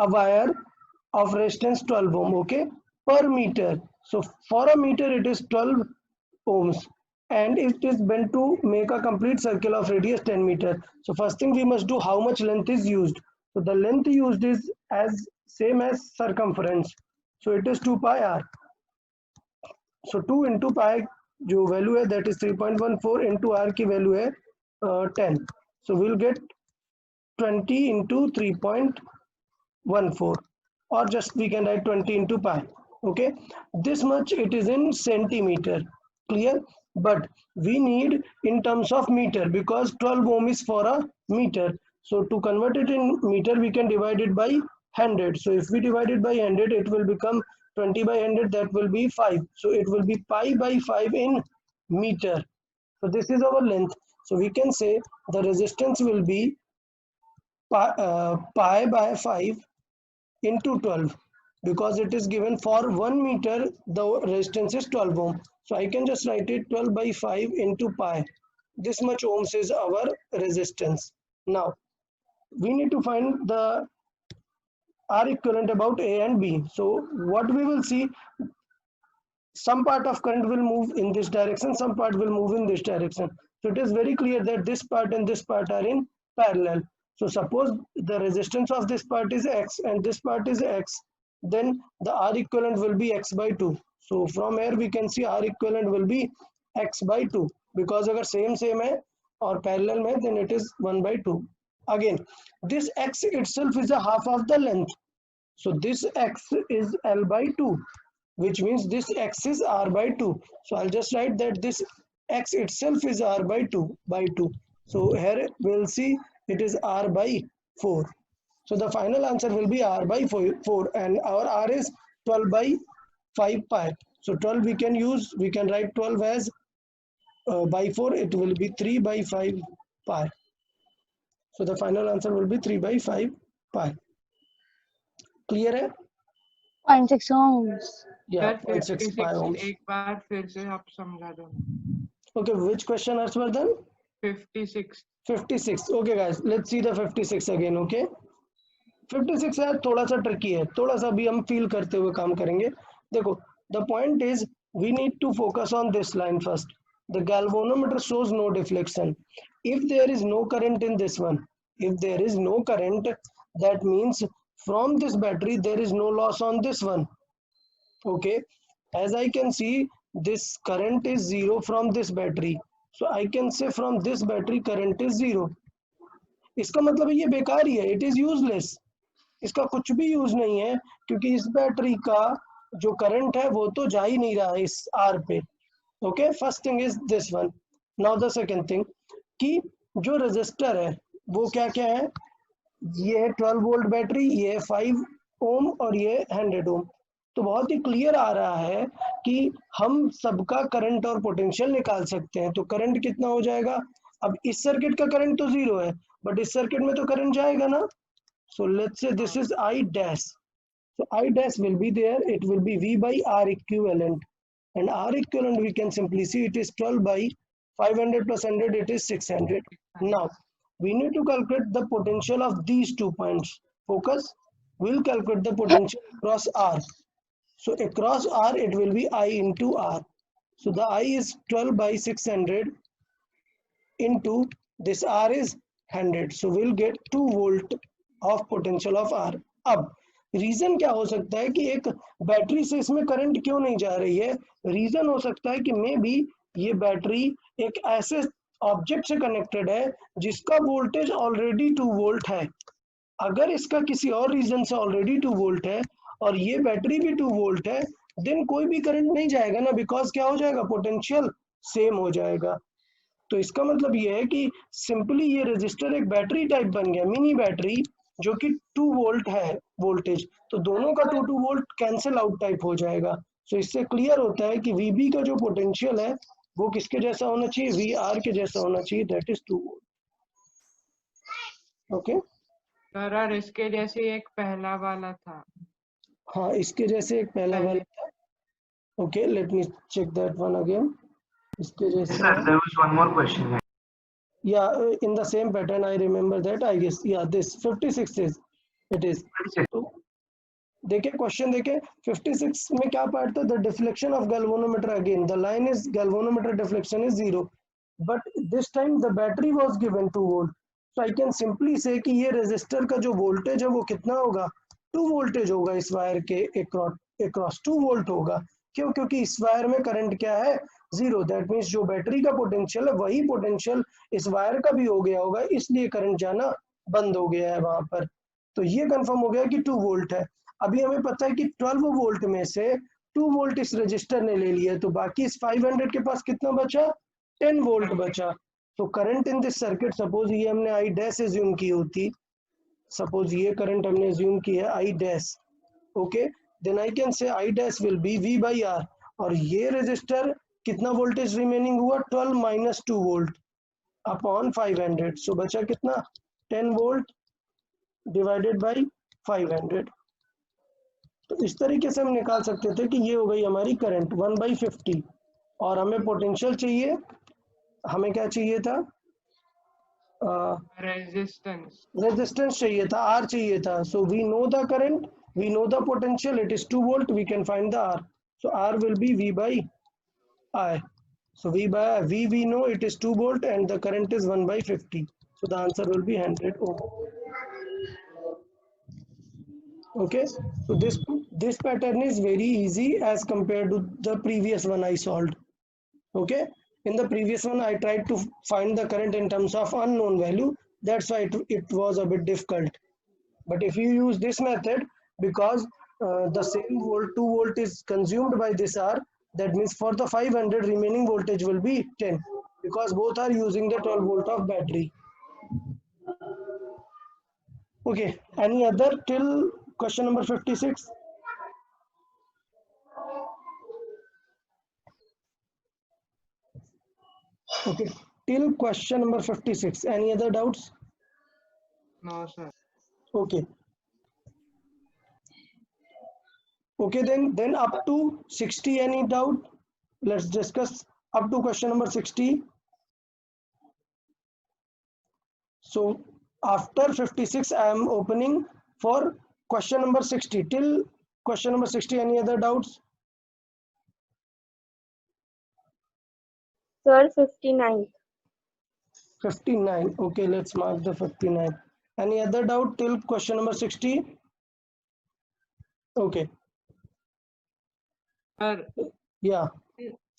a wire of resistance 12 ohm, okay, per meter. So for a meter it is 12 ohms, and it is bent to make a complete circle of radius 10 meter. So first thing we must do, how much length is used. So the length used is as same as circumference, so it is 2 pi r. So 2 into pi जो value है that is 3.14 into r की value है 10. So we'll get 20 into 3.14, or just we can write 20 into pi. Okay, this much it is in centimeter, clear. But we need in terms of meter, because 12 ohm is for a meter. So to convert it in meter, we can divide it by 100. So if we divide it by 100, it will become 20 by 100, that will be 5. So it will be pi by 5 in meter. So this is our length. So we can say the resistance will be pi by 5 into 12, because it is given for 1 meter the resistance is 12 ohm. So I can just write it 12 by 5 into pi. This much ohms is our resistance. Now we need to find the R equivalent about A and B. So what we will see, some part of current will move in this direction, some part will move in this direction. So it is very clear that this part and this part are in parallel. So suppose the resistance of this part is X and this part is X, then the R equivalent will be X by 2. So from here we can see R equivalent will be X by 2, because अगर same है और parallel में, then it is 1 by 2. Again, this X itself is a half of the length. So this X is L by 2, which means this X is R by 2. So I'll just write that this X itself is R by 2 by 2. So here we'll see it is R by 4. So the final answer will be R by 4, and our R is 12 by 5 pi. So 12 we can use, we can write 12 as by 4, it will be 3 by 5 pi. So the final answer will be 3 by 5 pi. Clear है? 0.6 ohms. Yeah, 0.6 pi ohms. एक बार फिर से आप समझा दो. Okay, which question Harshvardhan? 56. 56. Okay guys, let's see the 56 again. Okay, 56 है थोड़ा सा ट्रिकी है, थोड़ा सा भी हम फील करते हुए काम करेंगे. देखो, the point is we need to focus on this line first. The galvanometer shows no deflection. If there is no current in this one, if there is no current, that means from this battery there is no loss on this one. Okay, as I can see, this current is 0 from this battery. So I can say from this battery current is 0. इसका मतलब ये बेकार ही है, it is useless. इसका कुछ भी use नहीं है, क्योंकि इस बैटरी का जो करंट है वो तो जा ही नहीं रहा है इस आर पे. Okay, first thing is this one. Now the second thing, कि जो रजिस्टर है वो क्या क्या है, ये है 12 वोल्ट बैटरी, ये है 5 ओम और ये 100 ओम. तो बहुत ही क्लियर आ रहा है कि हम सबका करंट और पोटेंशियल निकाल सकते हैं. तो करंट कितना हो जाएगा, अब इस सर्किट का करंट तो 0 है, बट इस सर्किट में तो करंट जाएगा ना. So let's say this is I dash. So I dash will be there. It will be V by R equivalent. And R equivalent we can simply see it is 12 by 500 plus 100, it is 600. Now we need to calculate the potential of these 2 points. Focus. We'll calculate the potential across R. So across R it will be I into R. So the I is 12 by 600 into this R is 100. So we'll get 2 volt of potential of R. अब reason क्या हो सकता है कि एक battery से इसमें current क्यों नहीं जा रही है. रीजन हो सकता है कि मे बी ये बैटरी एक ऐसे ऑब्जेक्ट से कनेक्टेड है जिसका वोल्टेज ऑलरेडी 2 वोल्ट है. अगर इसका किसी और रीजन से ऑलरेडी 2 वोल्ट है और ये बैटरी भी 2 वोल्ट है, देन कोई भी करंट नहीं जाएगा ना, बिकॉज क्या हो जाएगा, पोटेंशियल सेम हो जाएगा. तो इसका मतलब ये है कि सिंपली ये रजिस्टर एक बैटरी टाइप बन गया, मिनी बैटरी, जो कि 2 वोल्ट है वोल्टेज. तो दोनों का 2 वोल्ट कैंसिल आउट टाइप हो जाएगा. सो इससे क्लियर होता है कि वीबी का जो पोटेंशियल है वो किसके जैसा होना चाहिए, वी आर के जैसा होना चाहिए, that is 2 volt. Okay sir, इसके जैसे एक पहला वाला था. हाँ, इसके जैसे एक पहला वाला था. Okay, let me check that one again. इसके जैसे Sir, there was one more question. Yeah, in the same pattern I remember that, I guess. Yeah, this 56 is it is. तो देखिए क्वेश्चन देखिए 56 में क्या पार्ट था, the deflection of galvanometer again the line is galvanometer deflection is 0 but this time the battery was given 2 volt. So I can simply से कि ये resistor का जो वोल्टेज है वो कितना होगा, 2 वोल्टेज होगा इस वायर के अक्रॉस 2 वोल्ट होगा। क्यों? क्योंकि इस वायर में करंट क्या है, 0। दैट मीन्स जो बैटरी का पोटेंशियल है वही पोटेंशियल इस वायर का भी हो गया होगा, इसलिए करंट जाना बंद हो गया है वहां पर। तो ये कंफर्म हो गया कि 2 वोल्ट है। अभी हमें पता है कि 12 वोल्ट में से 2 वोल्ट इस रजिस्टर ने ले लिया, तो बाकी इस 500 के पास कितना बचा, 10 वोल्ट बचा। तो current in this circuit, suppose ये हमने आई डैश एज्यूम की होती, सपोज ये करंट हमने एज्यूम की है I dash, okay, then I can say I dash will be V by R। और ये रजिस्टर कितना वोल्टेज रिमेनिंग हुआ, 12 माइनस 2 वोल्ट अपॉन 500। सो बचा कितना, 10 वोल्ट डिवाइडेड बाई 500। तो इस तरीके से हम निकाल सकते थे कि ये हो गई हमारी करंट 1/50। और हमें पोटेंशियल चाहिए, हमें क्या चाहिए था, रेजिस्टेंस चाहिए था, R चाहिए था। So we know the current, we know the potential, it is 2 volt, we can find the R। So R will be V by I। So V we know it is 2 volt and the current is 1/50. So the answer will be 100 ohm. Okay, so this pattern is very easy as compared to the previous one I solved. Okay, in the previous one I tried to find the current in terms of unknown value, that's why it was a bit difficult. But if you use this method, because the same 2 volt is consumed by this R, that means for the 500 remaining voltage will be 10, because both are using the 12 volt of battery. Okay, any other till question number 56? Okay, till question number 56, any other doubts? No, sir. Okay. Okay, then up to 60, any doubt? Let's discuss up to question number 60. So after 56, I am opening for question number 60. Till question number 60, any other doubts? Sir, 59. 59. Okay, let's mark the 59. Any other doubt till question number 60? Okay. Sir, Yeah.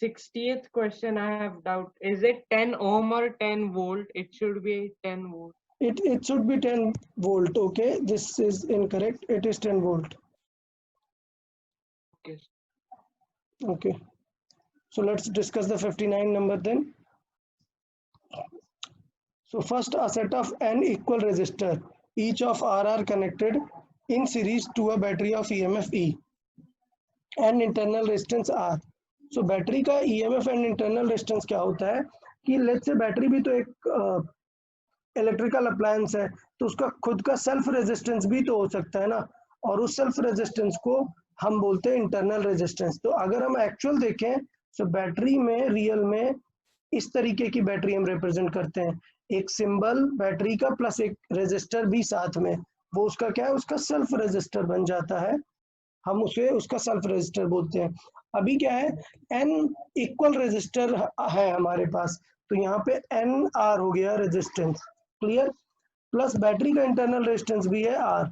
60th question I have doubt. Is it 10 ohm or 10 volt? It should be 10 volt. It should be 10 volt. Okay, this is incorrect. It is 10 volt. Okay. Okay. So let's discuss the 59 number then. So first, a set of n equal resistor, each of R are connected in series to a battery of EMF E and internal resistance R. So battery का EMF and internal resistance क्या होता है कि let's say battery भी तो एक electrical appliance है, तो उसका खुद का सेल्फ रेजिस्टेंस भी तो हो सकता है ना, और उस सेल्फ रेजिस्टेंस को हम बोलते हैं इंटरनल रेजिस्टेंस। तो अगर हम एक्चुअल देखें तो बैटरी में रियल में इस तरीके की बैटरी हम रिप्रेजेंट करते हैं, एक सिंबल बैटरी का प्लस एक रेजिस्टर भी साथ में, वो उसका क्या है, उसका सेल्फ रेजिस्टर बन जाता है, हम उसे उसका सेल्फ रेजिस्टर बोलते हैं। अभी क्या है, n इक्वल रेजिस्टर है हमारे पास, तो यहाँ पे n R हो गया रेजिस्टेंस, क्लियर, प्लस बैटरी का इंटरनल रेजिस्टेंस भी है R,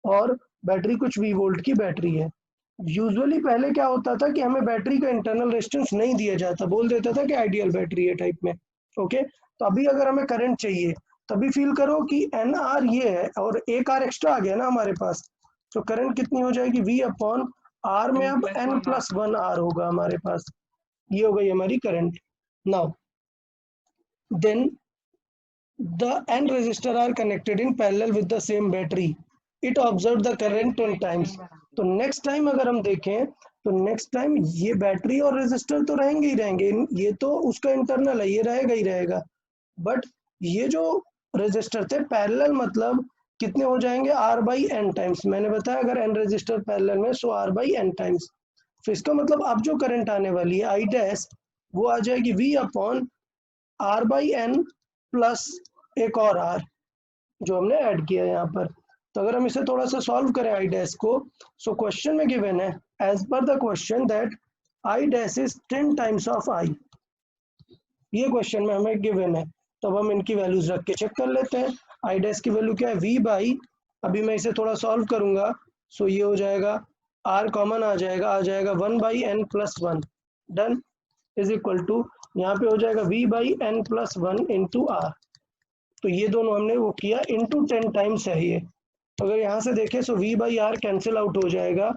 और बैटरी कुछ V वोल्ट की बैटरी है। यूजुअली पहले क्या होता था कि हमें बैटरी का इंटरनल रेजिस्टेंस नहीं दिया जाता, बोल देता था कि आइडियल बैटरी है टाइप में। ओके, तो अभी अगर हमें करंट चाहिए तभी फील करो कि एन आर ये है और एक आर एक्स्ट्रा आ गया ना हमारे पास, तो करंट कितनी हो जाएगी, V अपॉन आर में अब n+1 आर होगा हमारे पास, ये हो गई हमारी current. Now then the n resistor are connected in parallel with the same battery, it observed the current 10 times। तो नेक्स्ट टाइम अगर हम देखें तो नेक्स्ट टाइम ये बैटरी और रेजिस्टर तो रहेंगे ही रहेंगे, ये तो उसका इंटरनल है, ये रहेगा ही रहेगा, बट ये जो रेजिस्टर थे पैरेलल मतलब कितने हो जाएंगे, R/n टाइम्स। मैंने बताया अगर n रेजिस्टर पैरेलल में सो R/n टाइम्स, तो इसका मतलब अब जो करंट आने वाली है आई डैश वो आ जाएगी V अपॉन R/n प्लस एक और R जो हमने ऐड किया यहाँ पर, तो अगर हम इसे थोड़ा सा सॉल्व करें आई डैश को, सो क्वेश्चन में गिवन है as per the question that I dash is 10 times of I, ये क्वेश्चन में हमें गिवन है। तो अब हम इनकी वैल्यूज रख के चेक कर लेते हैं। आई डैश की वैल्यू क्या है, v बाई, अभी मैं इसे थोड़ा सॉल्व करूंगा, सो ये हो जाएगा r कॉमन आ जाएगा 1 by n plus one, done, is equal to यहाँ पे हो जाएगा v by n plus one into R. तो ये दोनों हमने वो किया इंटू 10 टाइम्स है ये। अगर यहाँ से देखें so v by R cancel out हो जाएगा,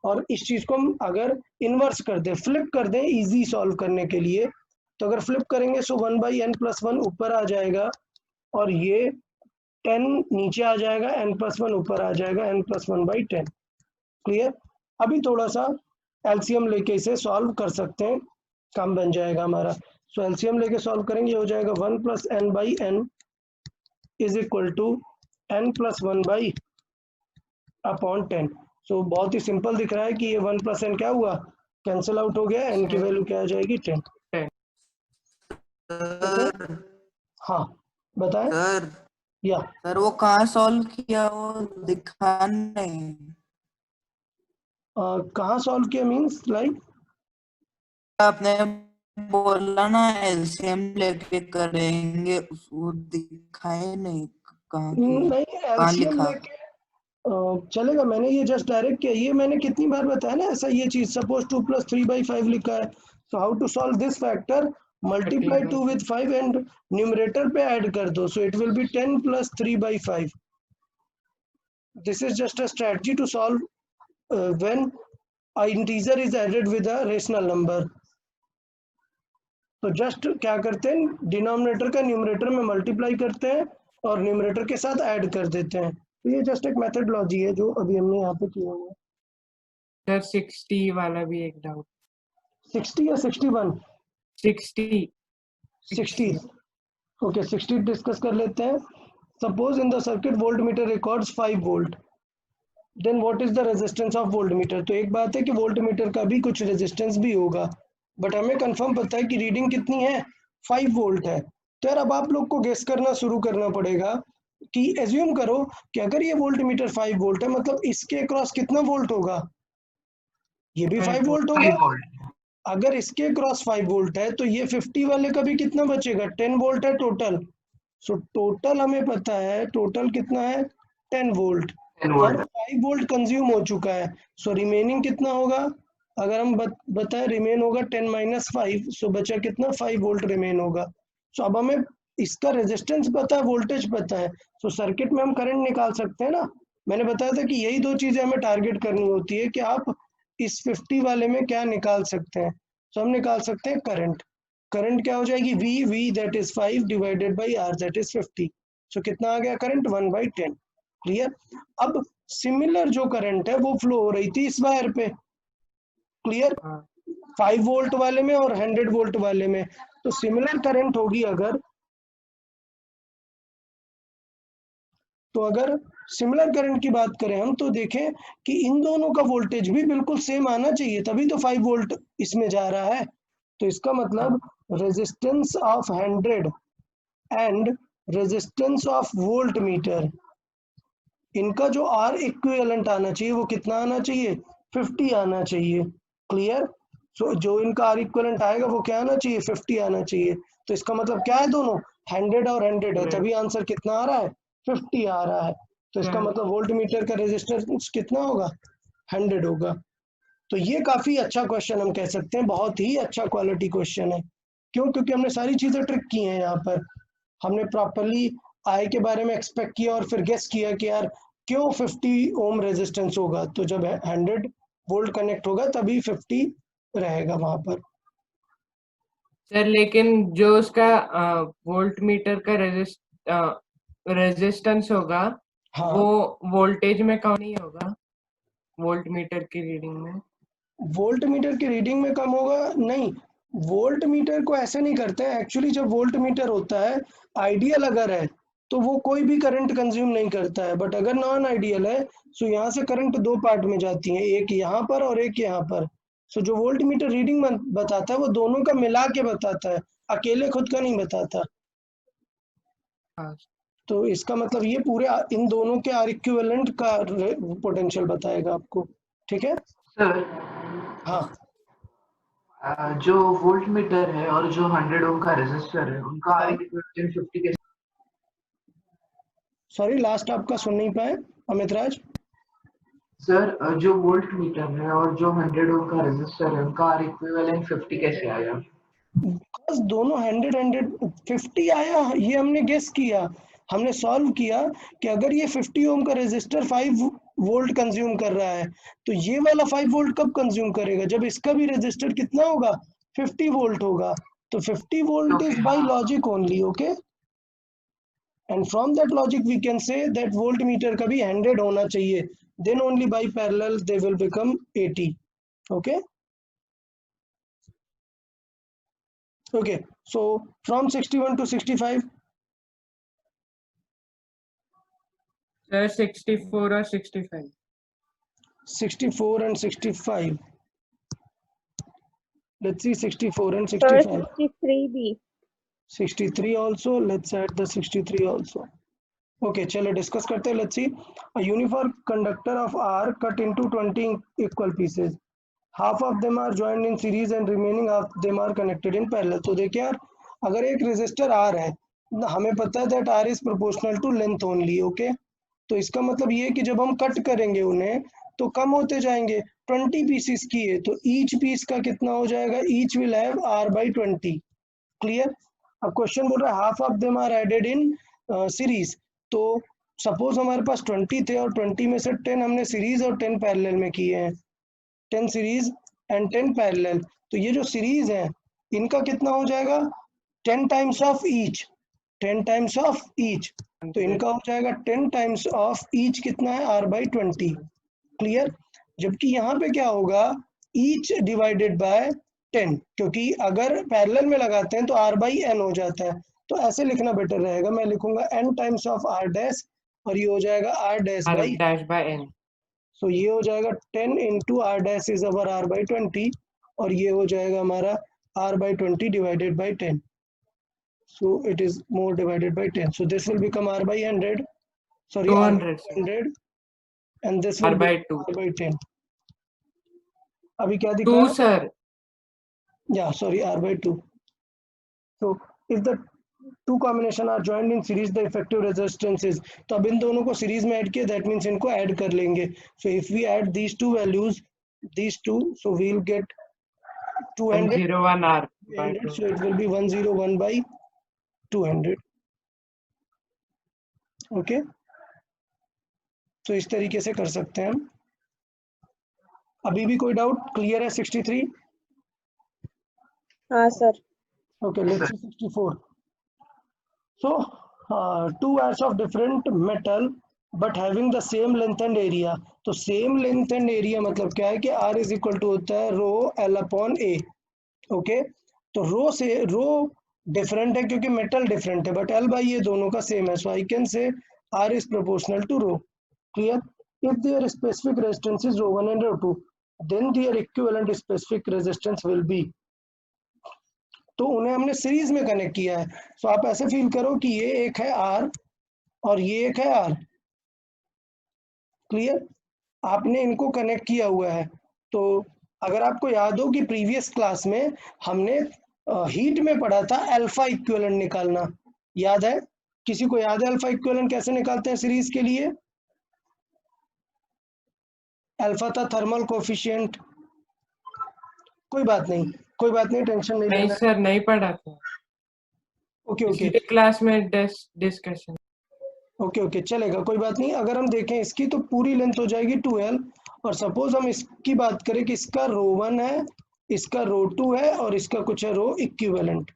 और इस चीज को हम अगर इन्वर्स कर दें, फ्लिप कर दें इजी सॉल्व करने के लिए, तो अगर फ्लिप करेंगे सो 1 बाई एन प्लस वन ऊपर आ जाएगा, और ये 10 नीचे आ जाएगा, n प्लस वन ऊपर आ जाएगा, n plus one by 10। Clear. अभी थोड़ा सा एलसीएम लेके इसे सॉल्व कर सकते हैं, काम बन जाएगा हमारा। सो एलसीएम लेके सॉल्व करेंगे, हो जाएगा 1 plus n by n is equal to n plus one by upon 10। सो बहुत ही सिंपल दिख रहा है कि ये 1 प्लस एन क्या हुआ, कैंसिल आउट हो गया, n की वैल्यू क्या आ जाएगी 10। सर हाँ बताएं। सर या सर वो कहाँ सॉल्व किया, वो दिखा नहीं। कहाँ सॉल्व किया मीन्स लाइक, आपने बोला ना एलसीएम लेके करेंगे, वो दिखाए नहीं कहाँ किया, नहीं कहाँ एलसीएम लिखा। लेके चलेगा, मैंने ये जस्ट डायरेक्ट किया, ये मैंने कितनी बार बताया ना ऐसा, ये चीज सपोज 2 प्लस 3 बाई 5 लिखा है, so how to solve this factor, multiply 2 with 5 and numerator पे ऐड कर दो, so it will be 10 plus 3 by 5। This is just a strategy to solve when a integer is added with a rational number. तो just क्या करते हैं, denominator का numerator में multiply करते हैं और न्यूमरेटर के साथ ऐड कर देते हैं। तो ये जस्ट एक मेथडोलॉजी है जो अभी हमने यहाँ पे किया हुआ है। सर 60 वाला भी एक डाउट। 60 या 61? 60 60 ओके, 60 डिस्कस कर लेते हैं। Suppose in the circuit volt meter records 5 volt, then what is the resistance of volt meter. तो एक बात है कि वोल्ट मीटर का भी कुछ रेजिस्टेंस भी होगा, बट हमें कंफर्म पता है कि रीडिंग कितनी है, 5 वोल्ट है। तो यार अब आप लोग को गेस करना शुरू करना पड़ेगा कि एज्यूम करो कि अगर ये वोल्ट मीटर 5 वोल्ट है, मतलब इसके अक्रॉस कितना वोल्ट होगा, ये भी 5 वोल्ट होगा। अगर इसके क्रॉस 5 वोल्ट है तो ये 50 वाले का भी कितना बचेगा, 10 वोल्ट है टोटल। सो टोटल हमें पता है, टोटल कितना है 10 वोल्ट, और 5 वोल्ट कंज्यूम हो चुका है। सो रिमेनिंग कितना होगा, अगर हम बताएं रिमेन होगा 10 माइनस 5, सो बचा कितना 5 वोल्ट रिमेन होगा। सो अब हमें इसका रेजिस्टेंस पता है, वोल्टेज पता है, सो सर्किट में हम करंट निकाल सकते हैं ना। मैंने बताया था कि यही दो चीजें हमें टारगेट करनी होती है कि आप इस 50 वाले में क्या निकाल सकते हैं। तो हम निकाल सकते हैं करंट। करंट क्या हो जाएगी, v that is 5 divided by r that is 50। सो कितना आ गया करंट, 1/10। क्लियर। अब सिमिलर जो करंट है वो फ्लो हो रही थी इस वायर पे, क्लियर, 5 वोल्ट वाले में और 100 वोल्ट वाले में। तो सिमिलर करंट होगी अगर सिमिलर करंट की बात करें हम, तो देखें कि इन दोनों का वोल्टेज भी बिल्कुल सेम आना चाहिए, तभी तो 5 वोल्ट इसमें जा रहा है। तो इसका मतलब resistance of 100 and resistance of volt metre, इनका जो आर इक्विवेलेंट आना चाहिए वो कितना आना चाहिए, 50 आना चाहिए। क्लियर। सो जो इनका आर इक्विवेलेंट आएगा वो क्या आना चाहिए, 50 आना चाहिए। तो इसका मतलब क्या है, दोनों 100 और 100 है, तभी आंसर कितना आ रहा है, 50 आ रहा है। तो इसका मतलब वोल्ट मीटर का रेजिस्टेंस कितना होगा, 100 होगा। तो ये काफी अच्छा क्वेश्चन हम कह सकते हैं, बहुत ही अच्छा क्वालिटी क्वेश्चन है। क्यों, क्योंकि हमने सारी चीजें ट्रिक की हैं यहाँ पर। हमने प्रॉपरली आई के बारे में एक्सपेक्ट किया और फिर गेस किया कि यार क्यों 50 ओम रेजिस्टेंस होगा, तो जब 100 वोल्ट कनेक्ट होगा तभी 50 रहेगा वहां पर। सर लेकिन जो उसका वोल्ट मीटर का रेजिस्टेंस होगा, हाँ, वो वोल्टेज में कम नहीं होगा, वोल्ट मीटर की रीडिंग में। वोल्ट मीटर की रीडिंग में कम होगा नहीं, वोल्ट मीटर को ऐसे नहीं करते हैं एक्चुअली। जब वोल्ट मीटर होता है आइडियल अगर है तो वो कोई भी करंट कंज्यूम नहीं करता है, बट अगर नॉन आइडियल है तो यहाँ से करंट दो पार्ट में जाती है, एक यहाँ पर और एक यहाँ पर। सो जो वोल्ट मीटर रीडिंग बताता है वो दोनों का मिला के बताता है, अकेले खुद का नहीं बताता। हाँ। तो इसका मतलब ये पूरे इन दोनों के आर इक्विवेलेंट का पोटेंशियल बताएगा आपको, ठीक है। सर हाँ जो वोल्ट मीटर है और जो 100 ओम का रेजिस्टर है उनका हाँ। आर इक्विवेलेंट 50 के सॉरी लास्ट आपका सुन नहीं पाए अमित राज। सर जो वोल्ट मीटर है और जो 100 ओम का रेजिस्टर है उनका आर इक्विवेलेंट 50 कैसे आया? बस दोनों 150 आया, ये हमने गेस किया, हमने सॉल्व किया कि अगर ये 50 ओम का रेजिस्टर 5 वोल्ट कंज्यूम कर रहा है तो ये वाला 5 वोल्ट कब कंज्यूम करेगा, जब इसका भी रेजिस्टर कितना होगा 50 वोल्ट होगा। तो 50 volt is by logic only, okay. And from that logic we can say that volt meter का भी 100 होना चाहिए, then only by parallel they will become 80, okay. Okay, so from 61 to 65. Sir, 64 or 65. 64 and 65. Let's see 64 and Sir, 65. 63B. 63 also. Let's add the 63 also. Okay, चलो discuss करते हैं. Let's see. A uniform conductor of R cut into 20 equal pieces. Half of them are joined in series and remaining half of them are connected in parallel. तो देखिए यार, अगर एक resistor R है, हमें पता है that R is proportional to length only, okay? तो इसका मतलब ये है कि जब हम कट करेंगे उन्हें तो कम होते जाएंगे। 20 पीसेस की है तो ईच पीस का कितना हो जाएगा, each will have R/20, clear. अब क्वेश्चन बोल रहा है half of them are added in series, तो सपोज हमारे पास 20 थे और 20 में से 10 हमने सीरीज और 10 पैरेलल में किए हैं, 10 सीरीज एंड 10 पैरेलल। तो ये जो सीरीज है इनका कितना हो जाएगा 10 times of each, 10 times of each, तो इनका हो जाएगा 10 टाइम्स ऑफ ईच कितना है R/20, क्लियर। जबकि यहाँ पे क्या होगा ईच डिवाइडेड बाय 10, क्योंकि अगर पैरेलल में लगाते हैं तो R/n हो जाता है, तो ऐसे लिखना बेटर रहेगा, मैं लिखूंगा n times of R dash और ये हो जाएगा R dash R by, dash by n. सो ये हो जाएगा 10 into R dash is our R/20 और ये हो जाएगा हमारा R/20 divided by 10, so it is more divided by 10, so this will become R/100, sorry 200, sir. R/100 and this will R by be 2. R/10. अभी क्या 2, दिखा, sir. yeah sorry R/2. So if the two combination are joined in series the effective resistance is, तो अब इन दोनों को series में add किया, that means इनको ऐड कर लेंगे, so if we add these two values, these two, so we'll get 200, 101 R by 2. so it will be 101 by 200, okay। तो इस तरीके से कर सकते हैं हम। अभी भी कोई डाउट, क्लियर है 63? हाँ sir. Okay, let's see 64. So, two wires of different metal but having the same length and area. तो same length and area मतलब क्या है कि R is equal to होता है रो L upon A, okay? तो रो से रो डिफरेंट है क्योंकि मेटल डिफरेंट है, बट L बाई ये दोनों का सेम है, so I can say R is proportional to rho, clear? If their specific resistance is ρ1 and ρ2, then their equivalent specific resistance will be, तो उन्हें हमने सीरीज में कनेक्ट किया है, सो आप ऐसे फील करो कि ये एक है R और ये एक है R, क्लियर। आपने इनको कनेक्ट किया हुआ है, तो अगर आपको याद हो कि प्रीवियस क्लास में हमने हीट में पढ़ा था अल्फा इक्विवेलेंट निकालना, याद है? किसी को याद है अल्फा इक्विवेलेंट कैसे निकालते हैं सीरीज के लिए? अल्फा था थर्मल कोफिशिएंट, कोई बात नहीं, कोई बात नहीं, टेंशन नहीं नहीं लेना। सर, नहीं पढ़ा था। ओके ओके पिछली क्लास में डिस्कशन। ओके ओके चलेगा, कोई बात नहीं। अगर हम देखें इसकी तो पूरी लेंथ हो जाएगी 2L, और सपोज हम इसकी बात करें कि इसका ρ1 है, इसका ρ2 है और इसका कुछ है रो इक्विवेलेंट,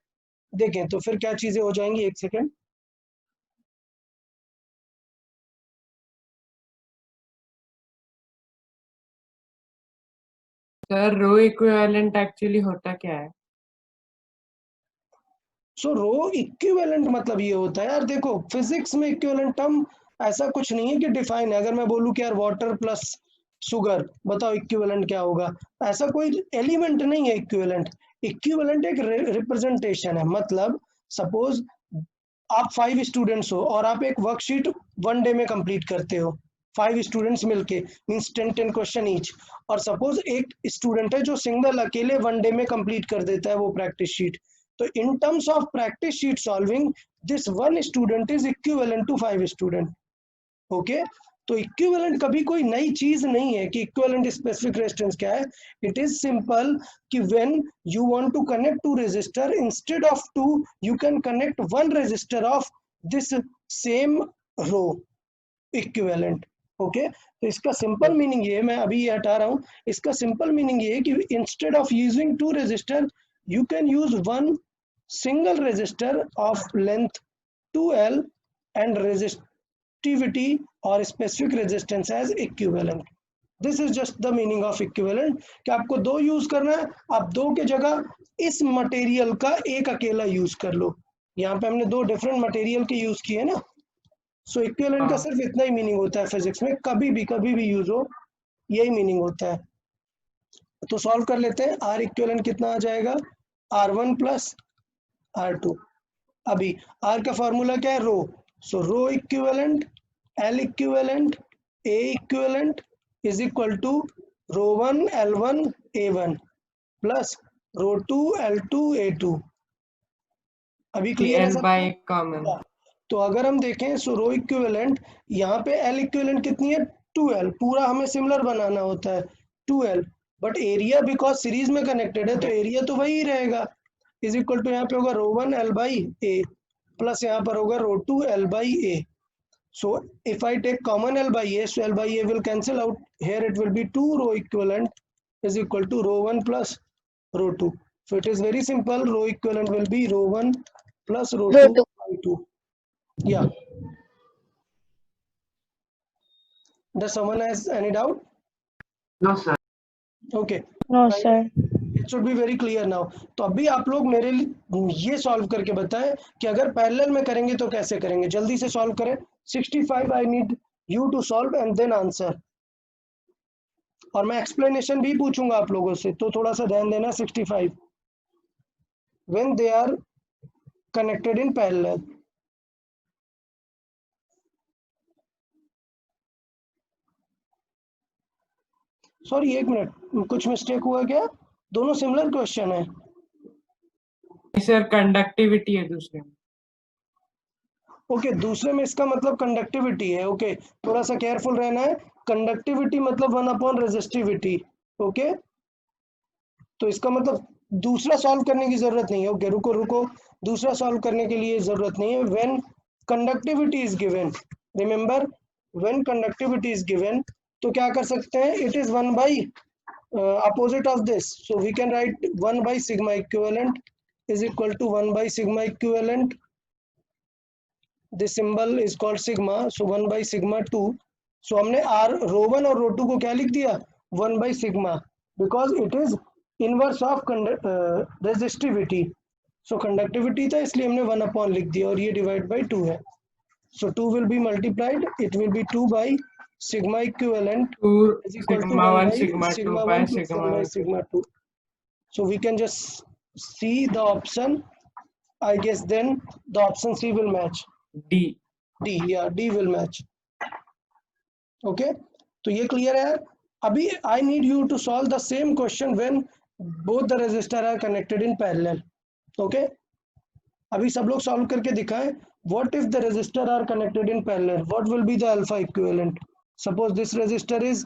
देखें तो फिर क्या चीजें हो जाएंगी, एक सेकेंड। सर रो इक्विवेलेंट एक्चुअली होता क्या है? सो रो इक्विवेलेंट मतलब ये होता है यार, देखो फिजिक्स में इक्विवेलेंट टर्म ऐसा कुछ नहीं है कि डिफाइन है। अगर मैं बोलूँ कि यार वाटर प्लस शुगर, बताओ इक्विवेलेंट क्या होगा, ऐसा कोई एलिमेंट नहीं है इक्विवेलेंट। इक्विवेलेंट एक रिप्रेजेंटेशन है, मतलब सपोज आप 5 स्टूडेंट्स हो और आप एक वर्कशीट 1 डे में कंप्लीट करते हो, 5 स्टूडेंट्स मिलके, मींस 10 क्वेश्चन ईच, और सपोज एक स्टूडेंट है जो सिंगल अकेले 1 डे में कंप्लीट कर देता है वो प्रैक्टिस शीट, तो in terms of practice sheet solving this 1 student is equivalent to 5 student. Okay, तो इक्विवेलेंट कभी कोई नई चीज नहीं है कि इक्विवेलेंट स्पेसिफिक रेजिस्टेंस क्या है। इट इज सिंपल कि when you want to connect two resistor, instead of 2 you can connect 1 resistor of this same rho equivalent. Okay, तो इसका सिंपल मीनिंग ये, मैं अभी ये हटा रहा हूं, इसका सिंपल मीनिंग ये है कि instead of using 2 resistor you can use 1 single resistor of length 2L and resistivity or specific resistance as equivalent. This is just the meaning of equivalent कि आपको 2 यूज करना है, आप 2 के जगह इस मटेरियल का एक अकेला यूज कर लो। यहाँ पे हमने 2 डिफरेंट मटेरियल के यूज किए ना, सो इक्विवेलेंट का सिर्फ इतना ही मीनिंग होता है फिजिक्स में, कभी भी यूज हो यही मीनिंग होता है। तो सॉल्व कर लेते हैं। आर इक्विवेलेंट कितना आ जाएगा, R1 प्लस R2। अभी R का फॉर्मूला क्या है, rho, so rho equivalent L equivalent A equivalent is equal to rho 1 L1 A1 plus rho 2 L2 A2। अभी क्लियर है L सबको? by common. तो अगर हम देखें सो रो इक्विवेलेंट, यहाँ पे L इक्विवेलेंट कितनी है, 2L, पूरा हमें सिमिलर बनाना होता है 2L, but area because series में कनेक्टेड है तो एरिया तो वही रहेगा, इज इक्वल टू यहाँ पे होगा rho 1 L by A plus यहाँ पर होगा rho 2 L by A. So if I take common L by A, so L by A will cancel out, here it will be 2 rho equivalent is equal to rho 1 plus rho 2। So it is very simple, rho equivalent will be rho 1 plus rho 2 by 2। Yeah. Does someone has any doubt? No, sir. Okay. No, Right. sir. It should be very clear now. तो अभी आप लोग मेरे लिए ये solve करके बताएं कि अगर पैरेलल में करेंगे तो कैसे करेंगे, जल्दी से सॉल्व करें। 65 I need you to solve and then answer, और मैं एक्सप्लेनेशन भी पूछूंगा आप लोगों से, तो थोड़ा सा ध्यान देना। 65 when they are connected in parallel। Sorry एक मिनट, कुछ मिस्टेक हुआ क्या, दोनों सिमिलर क्वेश्चन है। सर कंडक्टिविटी है दूसरे में। ओके, दूसरे में इसका मतलब कंडक्टिविटी है। ओके, थोड़ा सा केयरफुल रहना है, कंडक्टिविटी मतलब 1 अपॉन रेजिस्टिविटी। ओके, तो इसका मतलब दूसरा सॉल्व करने की जरूरत नहीं है। ओके, रुको, दूसरा सॉल्व करने के लिए जरूरत नहीं है। When conductivity is given, remember when conductivity is given, तो क्या कर सकते हैं, it is 1 by opposite of this, so we can write 1 by sigma equivalent is equal to 1 by sigma equivalent, this symbol is called sigma, so 1 by sigma 2। सो हमने R रो 1 और रो 2 को क्या लिख दिया, 1 by sigma, because it is inverse of resistivity. So conductivity था इसलिए हमने 1 अपॉन लिख दिया, और ये डिवाइड बाई 2 है, सो 2 will be multiplied, it will be 2 by sigma equivalent 2 is equal to sigma 1 1 by sigma 2 sigma by 1 plus sigma 1 by 2. sigma 2. So we can just see the option, I guess then the option C will match. D. Yeah, D will match. Okay, तो ये clear है। अभी I need you to solve the same question when both the resistor are connected in parallel. Okay, अभी सब लोग solve करके दिखाएं। What if the resistor are connected in parallel? What will be the alpha equivalent? Suppose this resistor is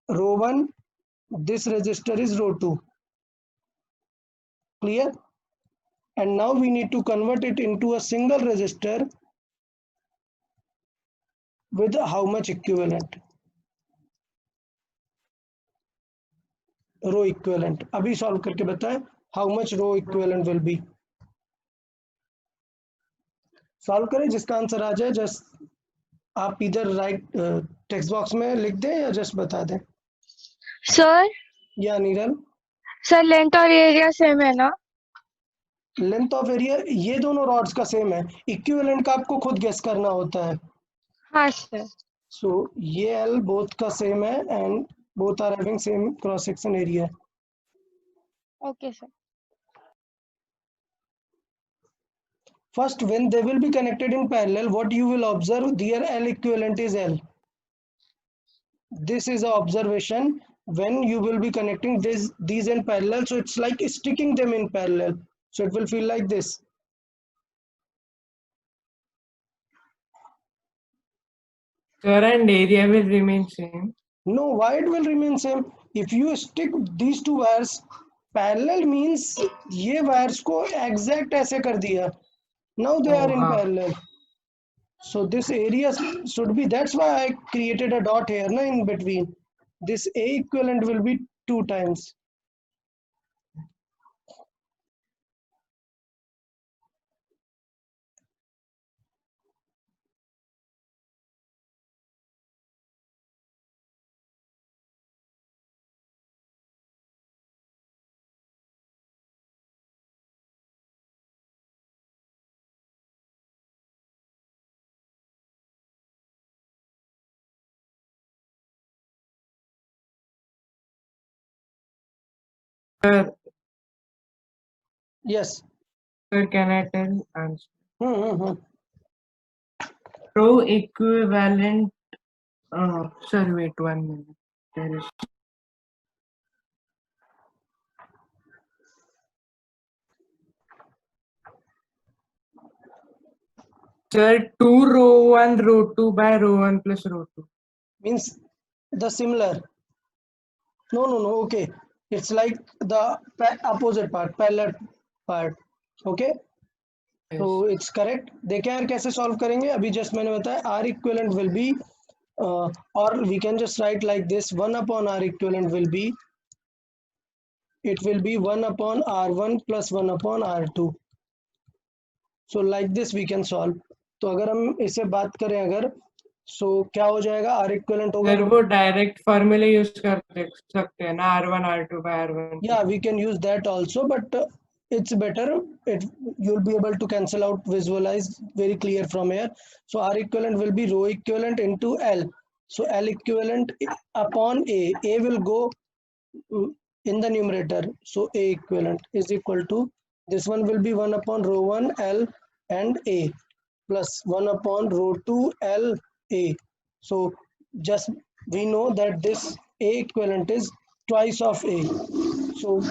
rho 1, this resistor is row 2. Clear? And now we need to convert it into a single resistor with how much equivalent? Row equivalent. अभी solve करके बताएं how much row equivalent will be. Solve करें, जिसका answer आ जाए just आप इधर right text box में लिख दें या जस्ट बता दें। सर, या नीरल, सर लेंथ और एरिया सेम है ना? लेंथ ऑफ एरिया ये दोनों रॉड्स का सेम है, इक्विवेलेंट का आपको खुद गेस करना होता है। हाँ सर। सो ये L बोथ का सेम है and both are having same cross section area. Okay sir. First, when they will be connected in parallel, what you will observe, their L equivalent is L. This is an observation when you will be connecting these in parallel. So it's like sticking them in parallel. So it will feel like this. Sir, and area will remain same. No, why it will remain same? If you stick these two wires parallel means ये wires को exact ऐसे कर दिया. Now they are in हाँ. parallel. So this area should be, that's why I created a dot here na, in between. This A equivalent will be 2 times. Sir, Yes. sir, can I tell answer? Hmm. Rho equivalent. Sir, wait 1 minute. There is. Sir, 2 rho 1 rho 2 by rho 1 plus rho 2. Means the similar. No. Okay. It's like the opposite part, parallel part. Okay. Yes. So it's correct. देखें यार कैसे solve करेंगे. अभी just मैंने बताया R equivalent will be or we can just write like this, 1 upon R equivalent will be, it will be 1 upon R1 plus 1 upon R2. So like this we can solve. तो अगर हम इसे बात करें अगर, so क्या हो जाएगा, R equivalent होगा. सर वो डायरेक्ट फॉर्मूला यूज कर सकते हैं ना, R1 R2 by R1. Yeah, we can use that also, but it's better. You'll be able to cancel out, visualize very clear from here. So R equivalent will be rho equivalent into L. So L equivalent upon A. A will go in the numerator. So A equivalent is equal to, this one will be 1 upon rho 1 L and A plus 1 upon rho 2 L A. So just we know that this A equivalent is twice of A. So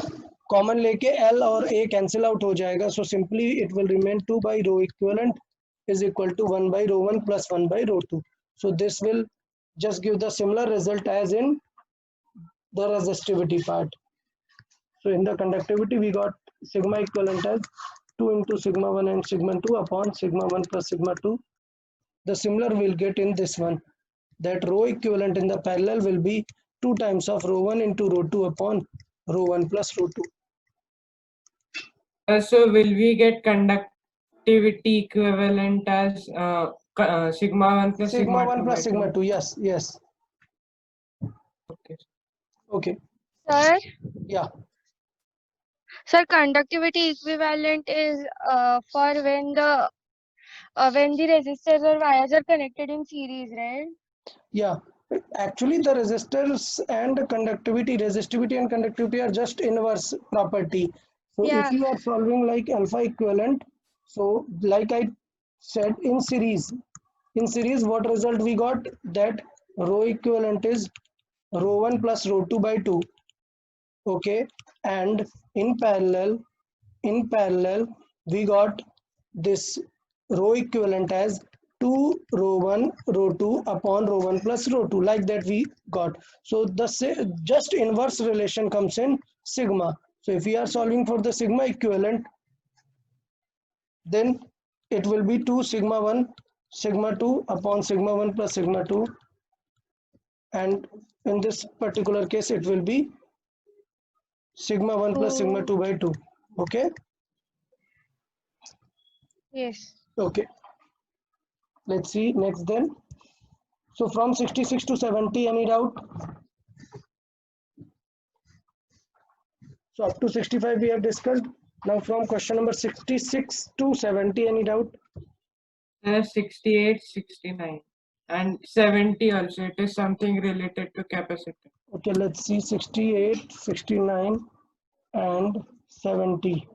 common लेके L और A cancel out हो जाएगा. So simply it will remain 2 by rho equivalent is equal to 1 by rho 1 plus 1 by rho 2. So this will just give the similar result as in the resistivity part. So in the conductivity we got sigma equivalent as 2 into sigma 1 and sigma 2 upon sigma 1 plus sigma 2. The similar we'll get in this one, that rho equivalent in the parallel will be 2 times of rho 1 into rho 2 upon rho 1 plus rho 2. So will we get conductivity equivalent as sigma 1 plus Sigma 1 2 plus by sigma 2? 2, yes. Okay. Okay, Sir, yeah. sir, conductivity equivalent is for when the resistors or wires are connected in series, right? Yeah, actually the resistors and resistivity and conductivity are just inverse property. So Yeah. if you are solving like alpha equivalent, so like I said, in series what result we got, that rho equivalent is rho 1 plus rho 2 by 2. Okay, and in parallel we got this rho equivalent as 2 rho 1 rho 2 upon rho 1 plus rho 2, like that we got. So the just inverse relation comes in sigma. So if we are solving for the sigma equivalent, then it will be 2 sigma 1 sigma 2 upon sigma 1 plus sigma 2, and in this particular case it will be sigma 1 plus sigma 2 by 2. Okay. Yes. Okay, let's see next then. So from 66 to 70, any doubt? So up to 65 we have discussed. Now from question number 66 to 70, any doubt? 68, 69 and 70 also. It is something related to capacity. Okay, let's see 68, 69 and 70.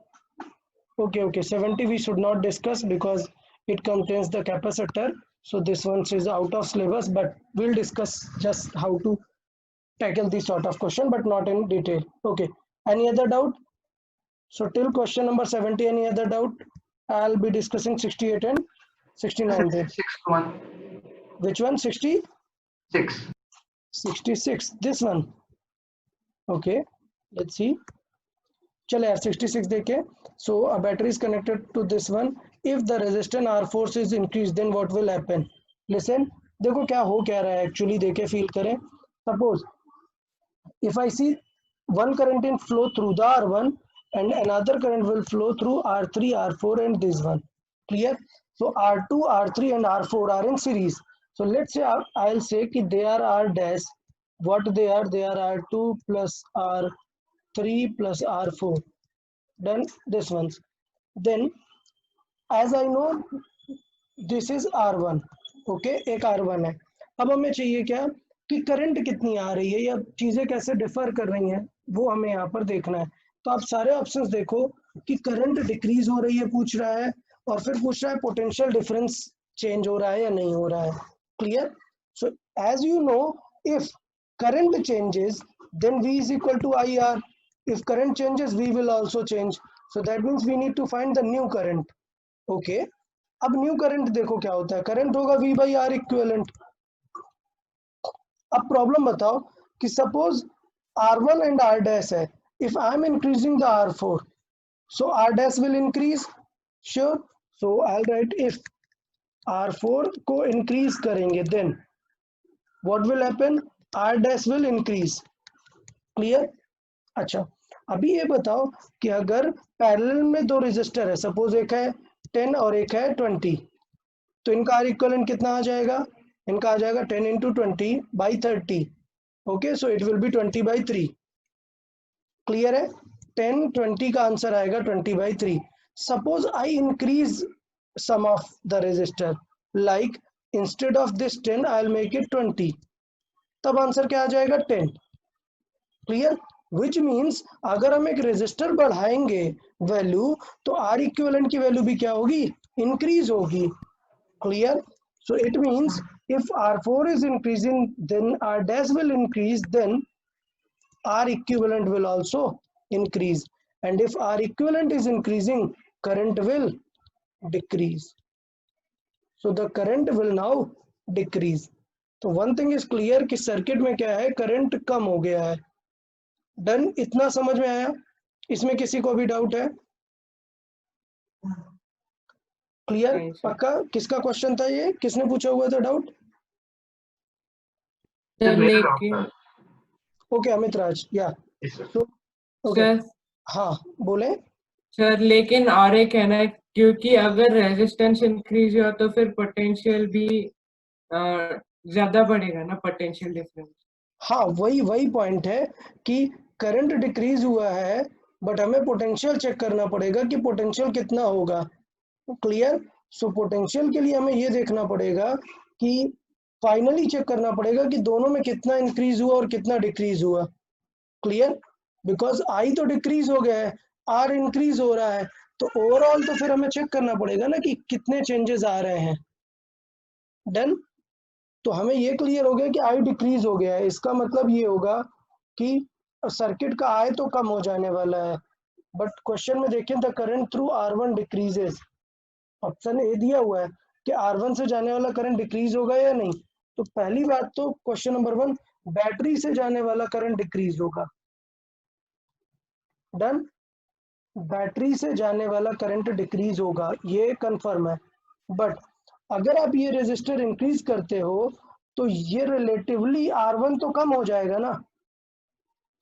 Okay, 70 we should not discuss because it contains the capacitor. So this one is out of syllabus, but we'll discuss just how to tackle this sort of question, but not in detail. Okay, any other doubt? So till question number 70, any other doubt? I'll be discussing 68 and 69 then. 61. Which one? 60? 6. 66. This one. Okay, let's see. चले यार 66 देखे. So a battery is connected to this one. If the resistance R force is increased, then what will happen? Listen, देखो क्या हो क्या रहा है actually, देखे feel करें. Suppose if I see one current in flow through the R1 and another current will flow through R3, R4 and this one. Clear? So R2, R3 and R4 are in series. So let's say I'll say कि they are R dash. What they are R2 plus R3 plus R4. Done this ones. Then as I know this is R1. Okay, एक R1 है. अब हमें चाहिए क्या कि current कितनी आ रही है या चीजें कैसे डिफर कर रही हैं, वो हमें यहाँ पर देखना है. तो आप सारे ऑप्शंस देखो कि करंट डिक्रीज हो रही है पूछ रहा है, और फिर पूछ रहा है पोटेंशियल डिफरेंस चेंज हो रहा है या नहीं हो रहा है. Clear? So as you know, if current changes then V is equal to IR. If current changes, V will also change. So that means we need to find the new current. Okay. अब new current देखो क्या होता है, current होगा V by R equivalent. अब problem बताओ कि suppose R1 and R dash है. If I am increasing the R4, so R dash will increase. Sure. So I write if R4 को इंक्रीज करेंगे then what will happen, R dash will increase. Clear? अच्छा, अभी ये बताओ कि अगर parallel में दो रेजिस्टर है, सपोज एक है 10 और एक है 20, तो इनका आर इक्विवेलेंट कितना आ जाएगा, इनका आ जाएगा 10 into 20 by 30. Okay, so it will be 20 by 3. Clear है? 10 20 का आंसर आएगा 20 by 3. Suppose I increase some of the resistor, like instead of this 10 I will make it 20, तब आंसर क्या आ जाएगा 10. क्लियर? विच मीन्स अगर हम एक रेजिस्टर बढ़ाएंगे वैल्यू, तो आर इक्विवेलेंट की वैल्यू भी क्या होगी, इंक्रीज होगी. Clear? So it means if R4 is increasing, then R dash will increase, then R equivalent will also increase, and if R equivalent is increasing, current will decrease. So the current will now decrease. तो one thing is clear कि circuit में क्या है, current कम हो गया है. Done? इतना समझ में आया? इसमें किसी को भी डाउट है? क्लियर? पक्का? किसका क्वेश्चन था ये, किसने पूछा हुआ था डाउट? ओके, अमित राज. या ओके, हाँ बोले सर. लेकिन और एक कहना है, क्योंकि अगर रेजिस्टेंस इंक्रीज हुआ तो फिर पोटेंशियल भी ज्यादा बढ़ेगा ना, पोटेंशियल डिफरेंस. हाँ, वही पॉइंट है कि करंट डिक्रीज हुआ है, बट हमें पोटेंशियल चेक करना पड़ेगा कि पोटेंशियल कितना होगा. क्लियर? सो पोटेंशियल के लिए हमें ये देखना पड़ेगा कि फाइनली चेक करना पड़ेगा कि दोनों में कितना इंक्रीज हुआ और कितना डिक्रीज हुआ. क्लियर? बिकॉज आई तो डिक्रीज हो गया है, आर इंक्रीज हो रहा है, तो ओवरऑल तो फिर हमें चेक करना पड़ेगा ना कि कितने चेंजेस आ रहे हैं. डन? तो हमें ये क्लियर हो गया कि आई डिक्रीज हो गया है, इसका मतलब ये होगा कि सर्किट का आई तो कम हो जाने वाला है. बट क्वेश्चन में देखें, the current through R1 decreases. Option A दिया हुआ है कि R1 से जाने वाला करंट डिक्रीज होगा या नहीं. तो पहली बात तो क्वेश्चन नंबर 1, बैटरी से जाने वाला करंट डिक्रीज होगा. डन? बैटरी से जाने वाला करंट डिक्रीज होगा, ये कंफर्म है. बट अगर आप ये रेजिस्टर इंक्रीज करते हो तो ये रिलेटिवली R1 तो कम हो जाएगा ना.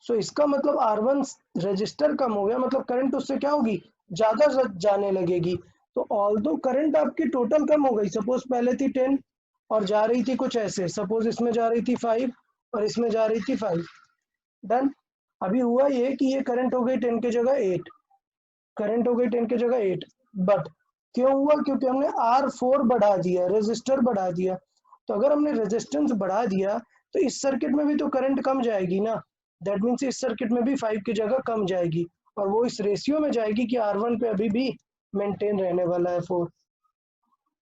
सो इसका मतलब R1 रेजिस्टर कम हो गया, मतलब करंट उससे क्या होगी, ज्यादा जाने लगेगी. तो ऑल्दो करंट आपकी टोटल कम हो गई, सपोज पहले थी 10 और जा रही थी कुछ ऐसे, सपोज इसमें जा रही थी 5 और इसमें जा रही थी 5. डन? अभी हुआ ये कि ये करंट हो गई 10 की जगह 8, करंट हो गई 10 की जगह 8. बट क्यों हुआ? क्योंकि हमने R4 बढ़ा दिया, रेजिस्टर बढ़ा दिया. तो अगर हमने रेजिस्टेंस बढ़ा दिया तो इस सर्किट में भी तो करंट कम जाएगी ना. दैट मीन्स इस सर्किट में भी 5 की जगह कम जाएगी, और वो इस रेशियो में जाएगी कि R1 पे अभी भी मेंटेन रहने वाला है 4।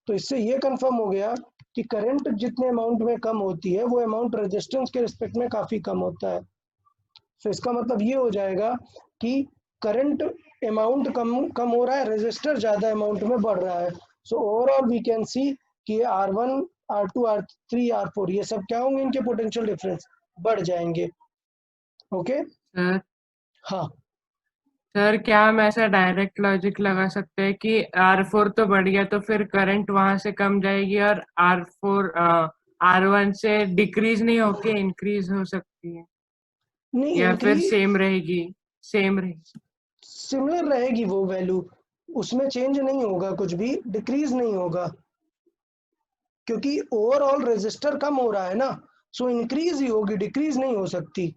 तो इससे ये कंफर्म हो गया कि करंट जितने अमाउंट में कम होती है वो अमाउंट रेजिस्टेंस के रिस्पेक्ट में काफी कम होता है। तो इसका मतलब ये हो जाएगा कि करंट अमाउंट कम हो रहा है, रेजिस्टर ज्यादा अमाउंट में बढ़ रहा है। So overall we can see कि R1 R2 R3 R4 ये सब क्या होंगे, इनके पोटेंशियल डिफरेंस बढ़ जाएंगे। ओके सर हाँ सर क्या हम ऐसा डायरेक्ट लॉजिक लगा सकते हैं कि R4 तो बढ़ गया तो फिर करंट वहां से कम जाएगी और R4 R1 से डिक्रीज नहीं होके इंक्रीज हो सकती है, नहीं, या फिर इंक्रीज सेम रहेगी? सिमिलर रहेगी वो वैल्यू, उसमें चेंज नहीं होगा, कुछ भी डिक्रीज नहीं होगा, क्योंकि ओवरऑल रेजिस्टर कम हो रहा है ना। सो इंक्रीज ही होगी, डिक्रीज नहीं हो सकती।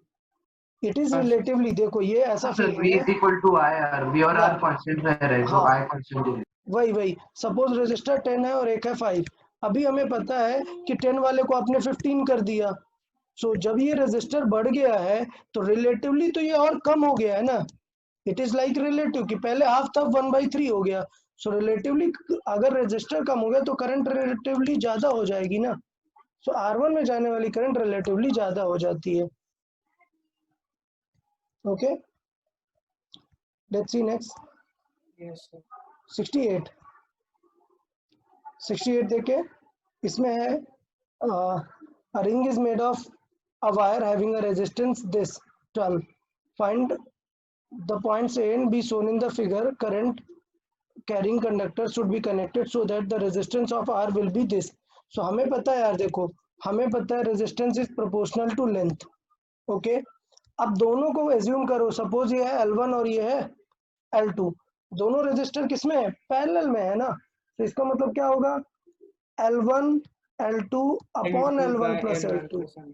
इट इज रिलेटिवली, देखो ये ऐसा सर फीलिंग V है is equal to I R, V और या R कांस्टेंट रह रहे हैं, तो हाँ I कांस्टेंट है। वही सपोज रजिस्टर 10 है और एक है 5। अभी हमें पता है कि 10 वाले को आपने 15 कर दिया। सो जब ये रजिस्टर बढ़ गया है तो रिलेटिवली तो ये और कम हो गया है ना। इट इज लाइक रिलेटिव कि पहले हाफ था 1/3 हो गया। सो रिलेटिवली अगर रजिस्टर कम हो गया तो करंट रिलेटिवली ज्यादा हो जाएगी ना। सो R1 में जाने वाली करंट रिलेटिवली ज्यादा हो जाती है। Okay let's C next. Yes, sir. 68 देखे, इसमें है a ring is made of a wire having a resistance this 12. Find the points A and B shown in the figure. Current carrying conductor should be connected so that the resistance of R will be this. So हमें पता है यार, देखो हमें पता है resistance is proportional to length. Okay अब दोनों को एज्यूम करो, सपोज ये है L1 और ये है L2, दोनों रेजिस्टर किसमें है, पैरेलल में है ना। तो इसका मतलब क्या होगा, L1 L2 upon Into L1 by plus L1 L2, plus L1.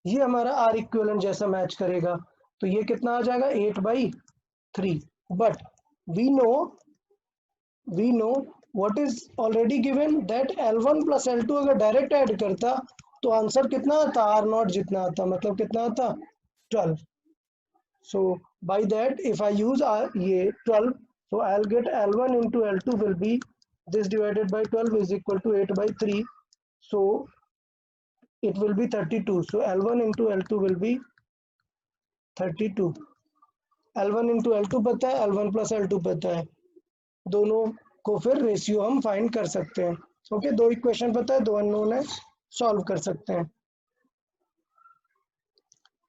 ये हमारा R इक्विवेलेंट जैसा मैच करेगा। तो ये कितना आ जाएगा 8/3। But we know what is already given that L1 plus L2 अगर डायरेक्ट ऐड करता तो आंसर कितना आता, R0 जितना आता, मतलब कितना आता 12। So by that if I use ये 12, so I'll get L1 into L2 will be this divided by 12 is equal to 8/3. So it will be 32. So L1 into L2 will be 32. L1 into L2 पता है, L1 plus L2 पता है, दोनों को फिर ratio हम find कर सकते हैं। ओके दो इक्वेशन पता है, दो अननोन है, सॉल्व कर सकते हैं।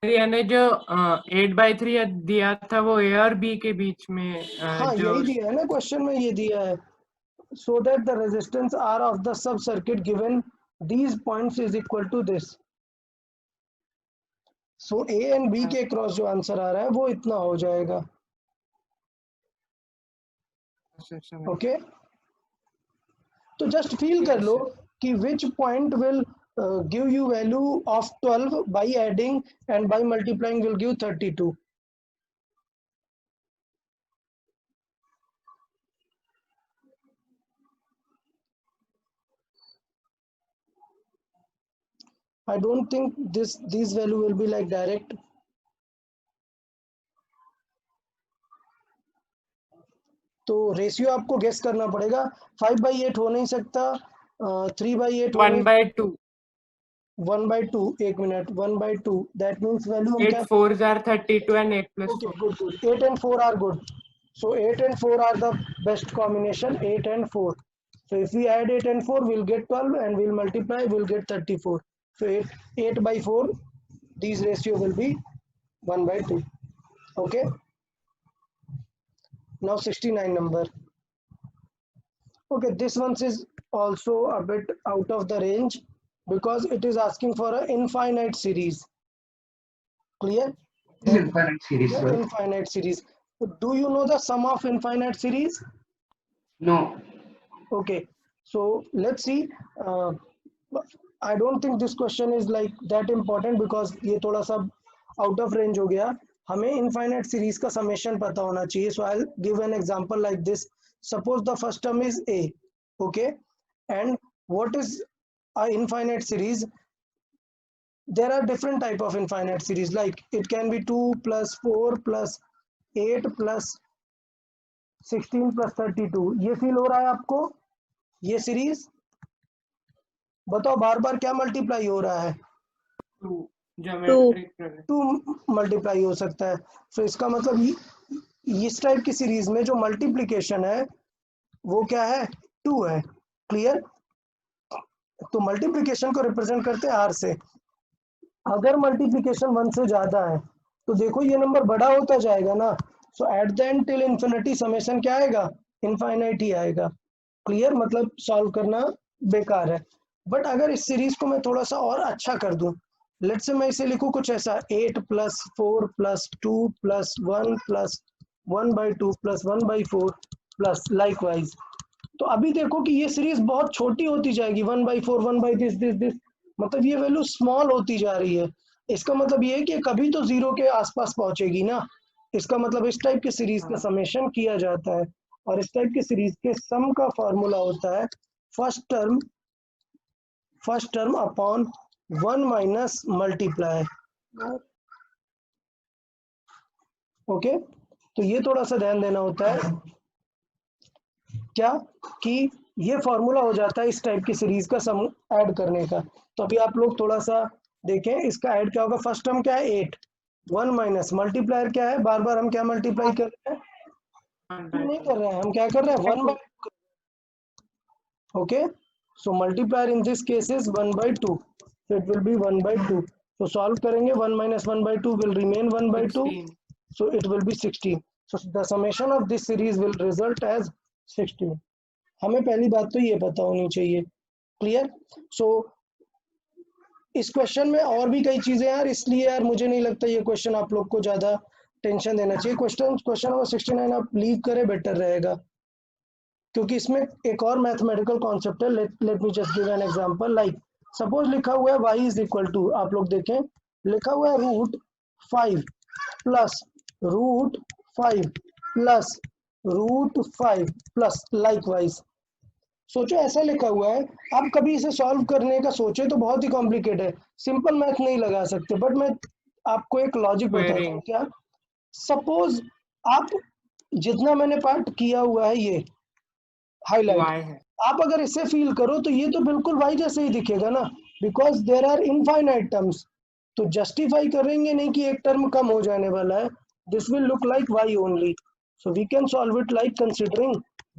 यानी जो 8/3 दिया था वो A और B के बीच में हाँ जो यही दिया है ना क्वेश्चन में, ये दिया है so that the resistance R of the sub circuit given these points is equal to this. So A and B के क्रॉस जो आंसर आ रहा है वो इतना हो जाएगा। ओके तो जस्ट फील कर लो कि which point will give you value of 12 by adding and by multiplying will give 32. I don't think these value will be like direct. तो रेशियो आपको गेस करना पड़ेगा। 5/8 हो नहीं सकता, 3/8 हो नहीं, 1/2 1/2, एक मिनट, 1/2 दैट मीन्स वैल्यू हम 8 क्या, 4s are 32 and 8 plus okay 4. good 8 and 4 are good. So 8 and 4 are the best combination, 8 and 4. So if we add 8 and 4 we'll get 12 and we'll multiply we'll get 34. So 8/4 these ratio will be 1/2. Okay now 69 number. Okay this one is also a bit out of the range because it is asking for an infinite series. Clear? This is infinite series, sir. Infinite series. Do you know the sum of infinite series? No. Okay, so let's see. I don't think this question is like that important because ये थोड़ा सा out of range हो गया। हमें infinite series का summation पता होना चाहिए। So I'll give an example like this. Suppose the first term is A, okay, and what is a infinite series? There are different type of infinite series, like it can be 2 plus 4 plus 8 plus 16 plus 32, ये feel हो रहा है आपको? ये series बताओ बार बार क्या multiply हो रहा है? 2 ज्योमेट्रिक प्रोग्रेशन। 2 मल्टीप्लाई हो सकता है। तो इसका मतलब इस टाइप की सीरीज में जो मल्टीप्लिकेशन है वो क्या है? 2 है। क्लियर? तो मल्टीप्लिकेशन को रिप्रेजेंट करते हैं आर से। अगर मल्टीप्लिकेशन 1 से ज्यादा है तो देखो ये नंबर बड़ा होता जाएगा ना, so at the end till infinity summation क्या आएगा? इनफाइनाइट ही आएगा। क्लियर? मतलब सॉल्व करना बेकार है। बट अगर इस सीरीज को मैं थोड़ा सा और अच्छा कर दूं, लेट्स से मैं इसे लिखूं कुछ ऐसा 8 plus 4 plus 2 plus 1 plus 1/2 plus 1/4 plus likewise, तो अभी देखो कि ये सीरीज बहुत छोटी होती जाएगी, 1/4 1/दिस, मतलब ये वैल्यू स्मॉल होती जा रही है। इसका मतलब ये है कि कभी तो जीरो के आसपास पहुंचेगी ना। इसका मतलब इस टाइप के सीरीज का समेशन किया जाता है, और इस टाइप के सीरीज के सम का फॉर्मूला होता है first term upon 1 minus multiply. Okay, तो ये थोड़ा सा ध्यान देना होता है क्या कि ये फॉर्मूला हो जाता है इस टाइप की सीरीज का सम ऐड करने का। तो अभी आप लोग थोड़ा सा देखें इसका ऐड क्या होगा। फर्स्ट टर्म क्या है? 8, 1 माइनस मल्टीप्लायर क्या है? बार बार हम क्या मल्टीप्लाई कर रहे हैं? नहीं कर रहे हैं, हम क्या कर रहे हैं? 1/2। Okay, so multiplier in this case is 1/2, so it will be 1/2। तो सॉल्व करेंगे 1 minus 1/2 will remain 1/2, 16। so it will be 16। so the summation of this series will result as 16। हमें पहली बात तो ये पता होनी चाहिए। क्लियर? सो इस क्वेश्चन में और भी कई चीजें यार, इसलिए यार मुझे नहीं लगता ये क्वेश्चन आप लोग को ज्यादा टेंशन देना चाहिए। क्वेश्चन नंबर 69 आप लीव करें बेटर रहेगा, क्योंकि इसमें एक और मैथमेटिकल कॉन्सेप्ट है। Let me just give an example. Like suppose लिखा हुआ है y इज इक्वल टू, आप लोग देखें लिखा हुआ है √5 प्लस √5 प्लस √5 प्लस लाइकवाइज। सोचो ऐसा लिखा हुआ है, आप कभी इसे सॉल्व करने का सोचे तो बहुत ही कॉम्प्लिकेटेड है, सिंपल मैथ नहीं लगा सकते। बट मैं आपको एक लॉजिक बताता हूँ। क्या सपोज आप जितना मैंने पार्ट किया हुआ है ये हाईलाइट, y है। आप अगर इसे फील करो तो ये तो बिल्कुल y जैसे ही दिखेगा ना, because there are infinite terms. तो जस्टिफाई करेंगे नहीं कि एक टर्म कम हो जाने वाला है, this will look like y only, so we can solve it like considering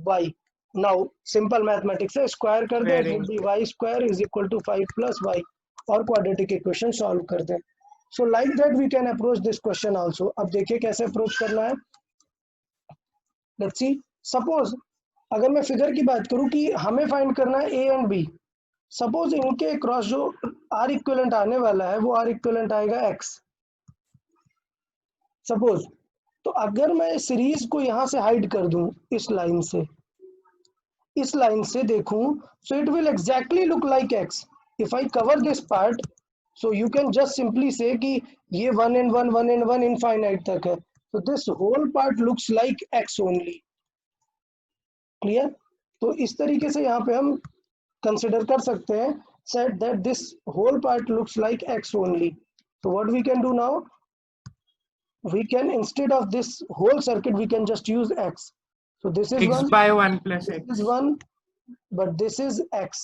y। Now simple mathematics है, स्क्वायर कर दे, it will be y² is equal to 5 plus y, और क्वाड्रेटिक इक्वेशन सॉल्व कर दें। So like that we can approach this question also. अब देखिए कैसे approach करना है। लेट्स सी, सपोज अगर मैं फिगर की बात करूं कि हमें फाइंड करना है ए एंड बी, सपोज इनके क्रॉस जो आर इक्विवेलेंट आने वाला है वो आर इक्विवेलेंट आएगा एक्स सपोज। तो अगर मैं सीरीज को यहां से हाइड कर दूं इस लाइन से देखूं, सो it will exactly look like x. If I cover this part, so you can just simply से कि ये 1 and 1 1 and 1 इनफाइनाइट तक है, तो this whole part looks like x only. Clear? तो इस तरीके से यहाँ पे हम कंसिडर कर सकते हैं set that this whole part looks like x only. तो what we can do now, we can instead of this whole circuit we can just use x. So this is 1, x/1 plus this x। is 1, but this is x.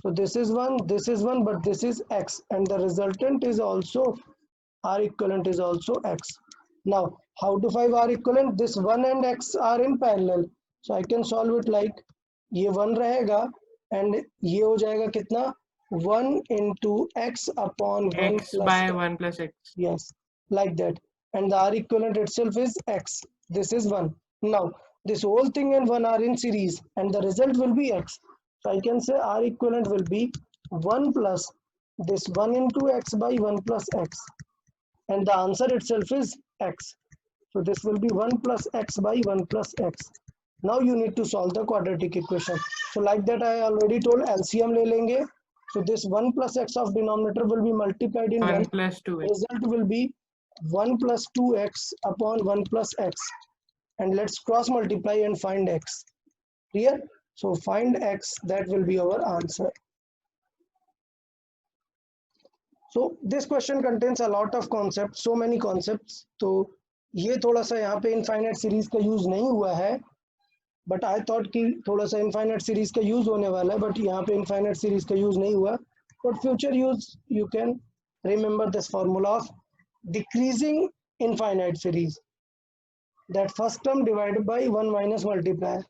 So this is 1, but this is x, and the resultant is also R equivalent is also x. Now, how to find R equivalent? This 1 and x are in parallel, so I can solve it like ये 1 रहेगा and ये हो जाएगा कितना 1 into x upon 1 plus x/1 plus x। yes, like that, and the R equivalent itself is x. This is 1. Now this whole thing and 1 are in series and the result will be x, so I can say R equivalent will be 1 plus this 1 into x by 1 plus x, and the answer itself is x. So this will be 1 plus x by 1 plus x. Now you need to solve the quadratic equation. So like that I already told, LCM ले लेंगे. So this 1 plus x of denominator will be multiplied in 1 plus 2x। result will be 1 plus 2x upon 1 plus x, and let's cross multiply and find x. Clear? So find x, that will be our answer. So this question contains a lot of concepts, so many concepts. तो ये थोड़ा सा यहाँ पे infinite series का use नहीं हुआ है, बट आई थॉट कि थोड़ा सा इनफाइनाइट सीरीज का यूज होने वाला है, बट यहाँ पे इनफाइनाइट सीरीज का यूज नहीं हुआ. But future use you can remember this formula of decreasing infinite series, that first term divided by 1 minus multiply.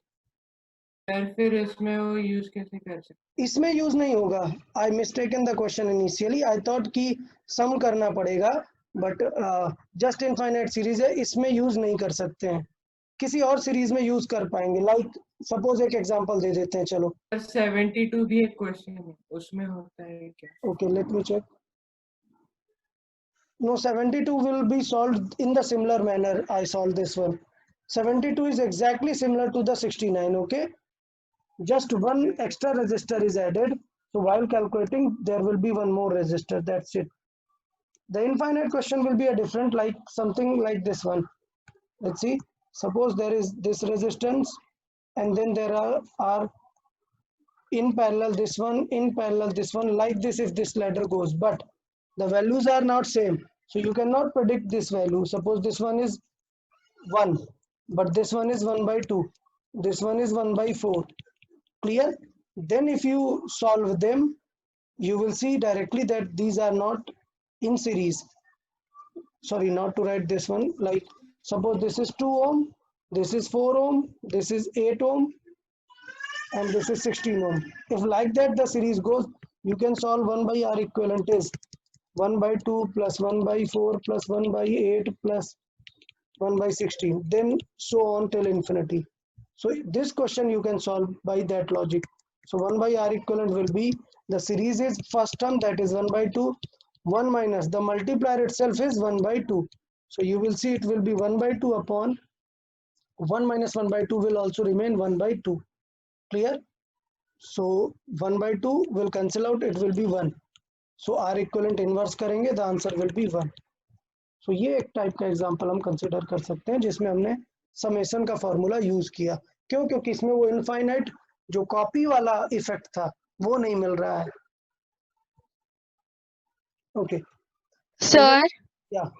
Sir फिर इसमें वो यूज कैसे कर सकते? इसमें यूज नहीं होगा. I mistaken the question initially. I thought कि सम करना पड़ेगा, बट जस्ट इनफाइनाइट सीरीज है, इसमें यूज नहीं कर सकते हैं. किसी और सीरीज में यूज कर पाएंगे. लाइक सपोज एक एग्जांपल दे देते हैं. चलो 72 भी एक क्वेश्चन है, उसमें होता है क्या? Okay, let me check. No, 72 will be solved in the similar manner I solved this one. 72 is exactly similar to the 69. Okay, just one extra resistor is added, so while calculating there will be one more resistor. That's it. The infinite question will be a different, like something like this one. Let's see, suppose there is this resistance and then there are in parallel this one, in parallel this one, like this if this ladder goes, but the values are not same, so you cannot predict this value. Suppose this one is 1, but this one is 1 by 2, this one is 1 by 4. Clear? Then if you solve them, you will see directly that these are not in series. Sorry, not to write this one. Like suppose this is 2 ohm, this is 4 ohm, this is 8 ohm, and this is 16 ohm. If like that the series goes, you can solve 1 by R equivalent is 1 by 2 plus 1 by 4 plus 1 by 8 plus 1 by 16, then so on till infinity. So this question you can solve by that logic. So 1 by R equivalent will be, the series is first term, that is 1 by 2, 1 minus the multiplier itself is 1 by 2. So you will see it will be 1 by 2 upon 1 minus 1 by 2 will also remain 1 by 2. Clear? So 1 by 2 will cancel out, it will be 1. So R equivalent inverse करेंगे, the answer will be 1. So ये एक type का example हम consider कर सकते हैं जिसमें हमने समेशन का फॉर्मूला यूज किया. क्यों? क्योंकि इसमें वो इनफाइनाइट जो कॉपी वाला इफेक्ट था वो नहीं मिल रहा है. ओके सर या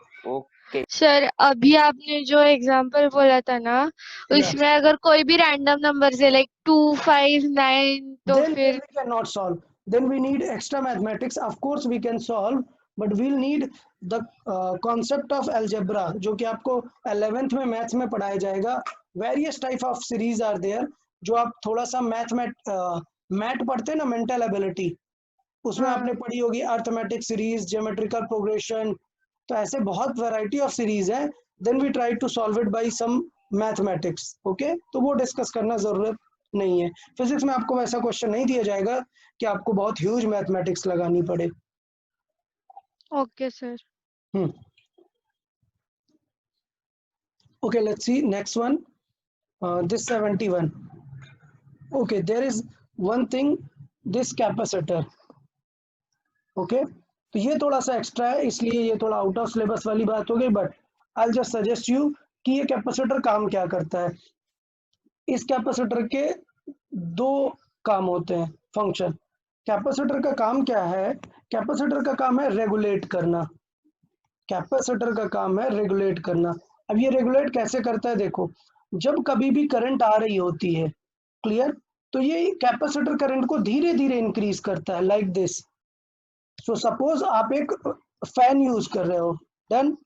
सर अभी आपने जो एग्जांपल बोला था ना, उसमें अगर कोई भी रैंडम नंबर से लाइक 2, 5, 9 तो then फिर we cannot solve. Then we need extra mathematics. Of course we can solve, but we'll need the concept of algebra, जो कि आपको 11th में मैथ्स में पढ़ाया जाएगा. Various type of series are there, जो आप थोड़ा सा मैथ पढ़ते हैं ना, मेंटल एबिलिटी, उसमें आपने पढ़ी होगी अर्थमेटिक सीरीज, ज्योमेट्रिकल प्रोग्रेशन. तो ऐसे बहुत वैरायटी ऑफ सीरीज है. Then we try to solve it by some mathematics. Okay, तो वो डिस्कस करना जरूरत नहीं है. फिजिक्स में आपको वैसा क्वेश्चन नहीं दिया जाएगा कि आपको बहुत ह्यूज मैथमेटिक्स लगानी पड़े. Okay sir. Okay, let's see next one. This 71. Okay, there is one thing, this capacitor. Okay, तो ये थोड़ा सा एक्स्ट्रा है, इसलिए ये थोड़ा आउट ऑफ सिलेबस वाली बात हो गई. But I just suggest you कि ये कैपेसिटर काम क्या करता है. इस कैपेसिटर के दो काम होते हैं, फंक्शन. कैपेसिटर का काम क्या है? कैपेसिटर का काम है रेगुलेट करना. कैपेसिटर का काम है रेगुलेट करना. अब ये रेगुलेट कैसे करता है? देखो, जब कभी भी करंट आ रही होती है, क्लियर, तो ये कैपेसिटर करंट को धीरे धीरे इंक्रीज करता है, लाइक दिस. सो सपोज आप एक फैन यूज कर रहे हो. देन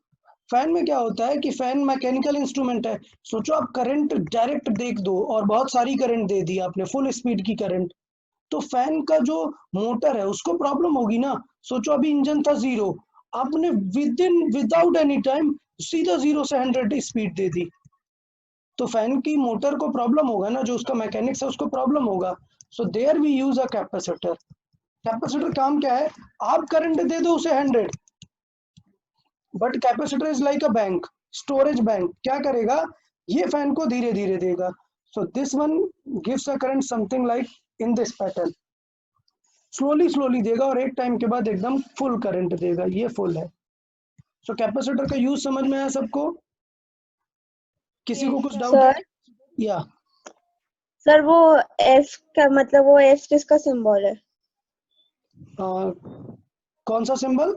फैन में क्या होता है कि फैन मैकेनिकल इंस्ट्रूमेंट है. सोचो आप करंट डायरेक्ट देख दो और बहुत सारी करंट दे दी आपने, फुल स्पीड की करंट, तो फैन का जो मोटर है उसको प्रॉब्लम होगी ना. सोचो अभी इंजन था 0, आपने विदाउट एनी टाइम सीधा 0 से 100 स्पीड दे दी, तो फैन की मोटर को प्रॉब्लम होगा ना, जो उसका मैकेनिक्स है उसको प्रॉब्लम होगा. So there we use a capacitor. Capacitor काम क्या है? आप करंट दे दो उसे 100, but capacitor is like a bank, storage bank. क्या करेगा? ये फैन को धीरे धीरे देगा. So this one gives a current something like in this pattern. Slowly slowly देगा और एक टाइम के बाद एकदम फुल करंट देगा. ये फुल है. सो कैपेसिटर का यूज समझ में आया सबको? किसी को कुछ डाउट है? या सर वो एफ का मतलब, वो एफ किसका सिंबल है? कौन सा सिंबल?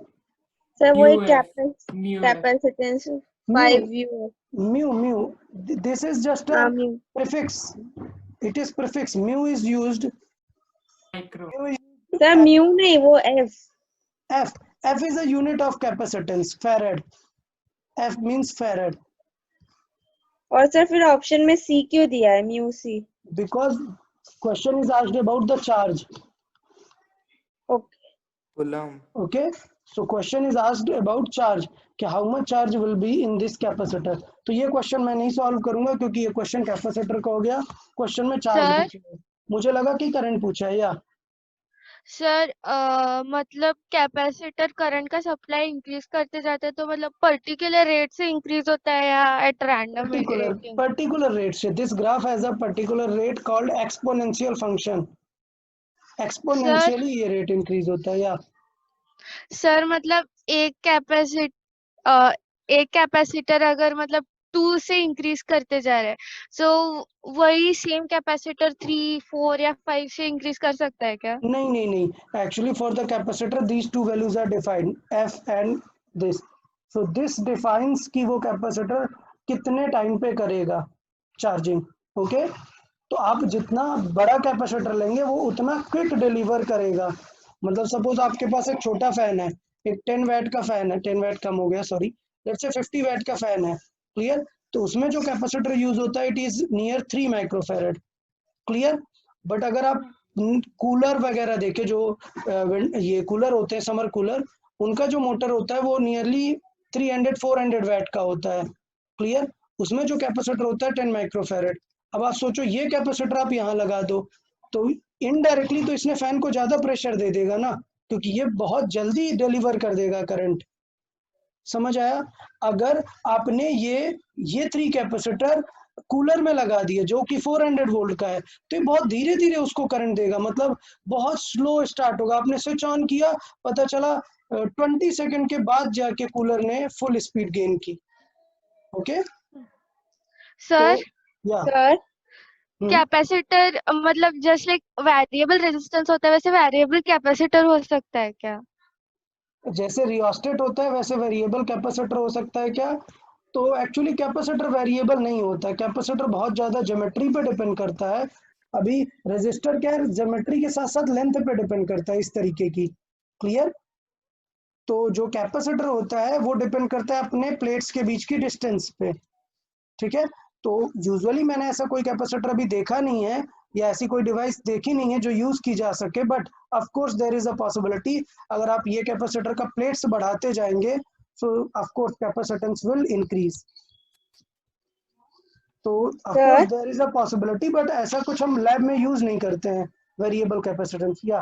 सर वो एक UF, capacitance. 5u. mu. This is just a Mu. prefix. It is prefix. Mu is used. Micro. Mu is Sir, mu नहीं वो f. F. F is a unit of capacitance. Farad. F means farad. और sir फिर option में c क्यों दिया है, mu c? Because question is asked about the charge. Okay. Coulomb. Okay. So question is asked about charge. कि how much charge will be in this capacitor. तो ये question मैं नहीं सॉल्व करूंगा क्योंकि ये क्वेश्चन कैपेसिटर का हो गया. क्वेश्चन में चार्ज Sir? पूछा है. मुझे लगा कि करंट पूछा है या सर मतलब कैपेसिटर करंट का सप्लाई इंक्रीज करते जाते हैं तो मतलब पर्टिकुलर रेट से इंक्रीज होता है या एट रैंडम particular rate से. This graph has a particular rate called exponential function. Exponentially ये rate increase होता है या सर मतलब एक कैपेसिटर अगर मतलब 2 से इंक्रीज करते जा रहे हैं सो वही सेम कैपेसिटर 3, 4 या 5 से इंक्रीज कर सकता है क्या? नहीं. Actually for the capacitor these two values are defined, F and this. So this defines कि वो कैपेसिटर कितने टाइम पे करेगा चार्जिंग. ओके. तो आप जितना बड़ा कैपेसिटर लेंगे वो उतना क्विक डिलीवर करेगा. मतलब सपोज आपके पास एक छोटा फैन है, एक 10 वैट का फैन है, 10 वैट कम हो गया सॉरी, लेट्स से 50 वैट का फैन है. क्लियर. तो उसमें जो कैपेसिटर यूज होता है it is near 3 microfarad. Clear. But अगर आप कूलर वगैरह देखे जो ये कूलर होते हैं समर कूलर, उनका जो मोटर होता है वो नियरली 300-400 वैट का होता है. क्लियर. उसमें जो कैपेसिटर होता है 10 माइक्रोफैरड. अब आप सोचो ये कैपेसिटर आप यहाँ लगा दो तो इनडायरेक्टली तो इसने फैन को ज्यादा प्रेशर दे देगा ना, क्योंकि ये बहुत जल्दी डिलीवर कर देगा करंट. समझ आया. अगर आपने ये 3 कैपेसिटर कूलर में लगा दिए जो कि 400 वोल्ट का है तो ये बहुत धीरे धीरे उसको करंट देगा, मतलब बहुत स्लो स्टार्ट होगा. आपने स्विच ऑन किया, पता चला 20 सेकंड के बाद जाके कूलर ने फुल स्पीड गेन की. ओके. सर या सर कैपेसिटर मतलब जस्ट लाइक वेरिएबल रेजिस्टेंस होता है वैसे वेरिएबल कैपेसिटर हो सकता है क्या? जैसे रियोस्टेट होता है वैसे वेरिएबल कैपेसिटर हो सकता है क्या? तो एक्चुअली कैपेसिटर वेरिएबल नहीं होता. कैपेसिटर बहुत ज्यादा ज्योमेट्री पे डिपेंड करता है. अभी रेजिस्टर क्या है, ज्योमेट्री के साथ साथ लेंथ पे डिपेंड करता है इस तरीके की. क्लियर. तो जो कैपेसिटर होता है वो डिपेंड करता है अपने प्लेट्स के बीच की डिस्टेंस पे. ठीक है. तो यूजुअली मैंने ऐसा कोई कैपेसिटर अभी देखा नहीं है या ऐसी कोई डिवाइस देखी नहीं है जो यूज की जा सके, but of course there is a possibility. अगर आप ये कैपेसिटर का प्लेट्स बढ़ाते जाएंगे so of course capacitance will increase. तो of course there is a possibility, but ऐसा कुछ हम लैब में यूज नहीं करते हैं वेरिएबल कैपेसिटेंस. या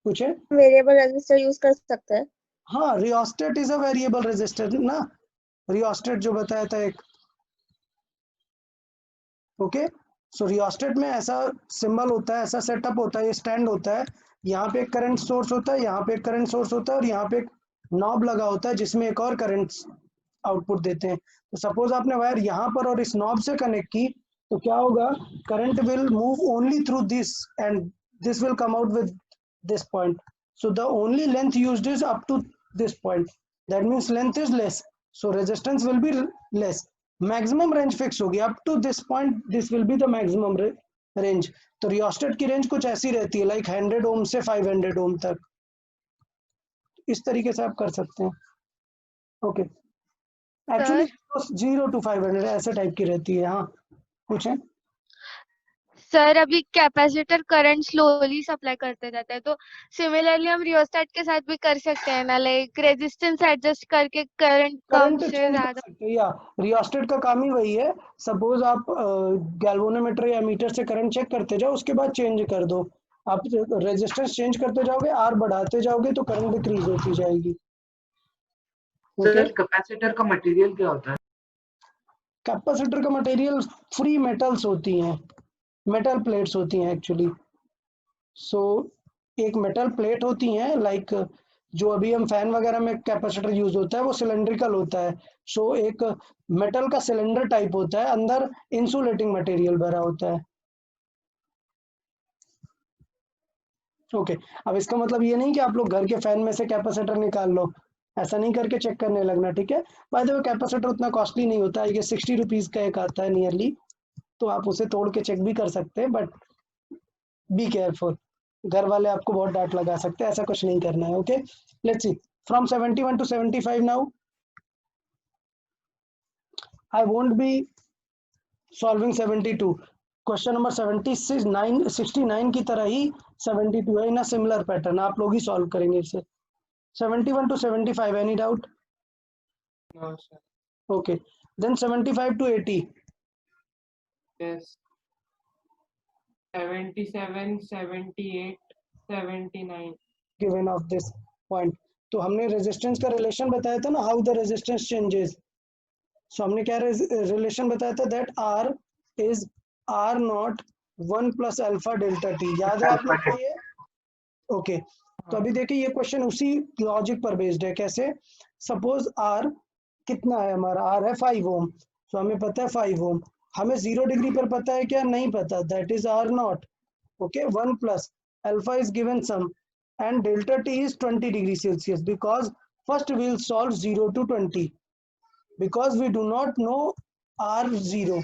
कुछ है वेरिएबल रेजिस्टर यूज कर सकते हैं. हाँ, rheostat is a variable resistor ना, रियोस्टेट जो बताया था एक. ओके. सो रियोस्टेट में ऐसा सिंबल होता है, ऐसा सेटअप होता है, ये स्टैंड होता है, यहाँ पे एक करंट सोर्स होता है, यहाँ पे एक करंट सोर्स होता है और यहाँ पे एक नॉब लगा होता है जिसमें एक और करंट आउटपुट देते हैं. तो सपोज आपने वायर यहाँ पर और इस नॉब से कनेक्ट की तो क्या होगा, current will move only through this and this will come out with this point. So the only length used is up to this point. That means length is less, so resistance will be less. Maximum range fix होगी up to this point, this will be the maximum range. तो rheostat की range कुछ ऐसी रहती है like 100 ओम से 500 ओम तक. इस तरीके से आप कर सकते हैं. ओके. एक्चुअली 0 to 500 ऐसे टाइप की रहती है. हाँ कुछ है सर अभी कैपेसिटर करंट स्लोली सप्लाई करते जाता है तो सिमिलरली हम रियोस्टेट के साथ भी कर सकते हैं ना, लाइक रेजिस्टेंस एडजस्ट करके करंट कम से चेंज कर ज्यादा. सकते हैं. या रियोस्टेट का काम ही वही है. सपोज आप गैल्वेनोमीटर या मीटर से करंट चेक करते जाओ, उसके बाद चेंज कर दो. आप रेजिस्टेंस चेंज करते जाओगे, आर बढ़ाते जाओगे तो करंट डिक्रीज होती जाएगी. सर कैपेसिटर का मटेरियल क्या होता है? कैपेसिटर का मटेरियल फ्री मेटल्स होती हैं, मेटल प्लेट्स होती हैं एक्चुअली. सो एक मेटल प्लेट होती हैं लाइक जो अभी हम फैन वगैरह में कैपेसिटर यूज होता है वो सिलेंड्रिकल होता है. सो एक मेटल का सिलेंडर टाइप होता है, अंदर इंसुलेटिंग मटेरियल भरा होता है. ओके. अब इसका मतलब ये नहीं कि आप लोग घर के फैन में से कैपेसिटर निकाल लो. ऐसा नहीं करके चेक करने लगना, ठीक है। बाय द वे कैपेसिटर उतना कॉस्टली नहीं होता है, ये 60 रुपीज़ का एक आता है नियरली, तो आप उसे तोड़ के चेक भी कर सकते हैं, बट बी केयरफुल, घर वाले आपको बहुत डांट लगा सकते हैं, ऐसा कुछ नहीं करना है। Okay, let's C from 71 to 75 now I won't be solving 72। Question number 69 की तरह ही 72 है इन अ सिमिलर पैटर्न, आप लोग ही सॉल्व करेंगे इसे। 71 to 75, any doubt? No, sir. Okay, then 75 to 80, Yes. 77, 78, 79. Given of this point. तो हमने रेजिस्टेंस का रिलेशन बताया था ना, how the resistance changes. So हमने क्या रिलेशन बताया था, that R is R naught 1 plus alpha delta T, याद है आप लोग को ये? ओके, तो अभी देखिए ये क्वेश्चन उसी लॉजिक पर बेस्ड है। कैसे? सपोज आर कितना है हमारा, आर है 5 ओम, तो हमें पता है 5 ओम, हमें 0 डिग्री पर पता है क्या? नहीं पता, that is R naught. Okay, 1 plus alpha is given some and delta t is 20 degrees Celsius, because first we will solve 0 to 20 because we do not know r0.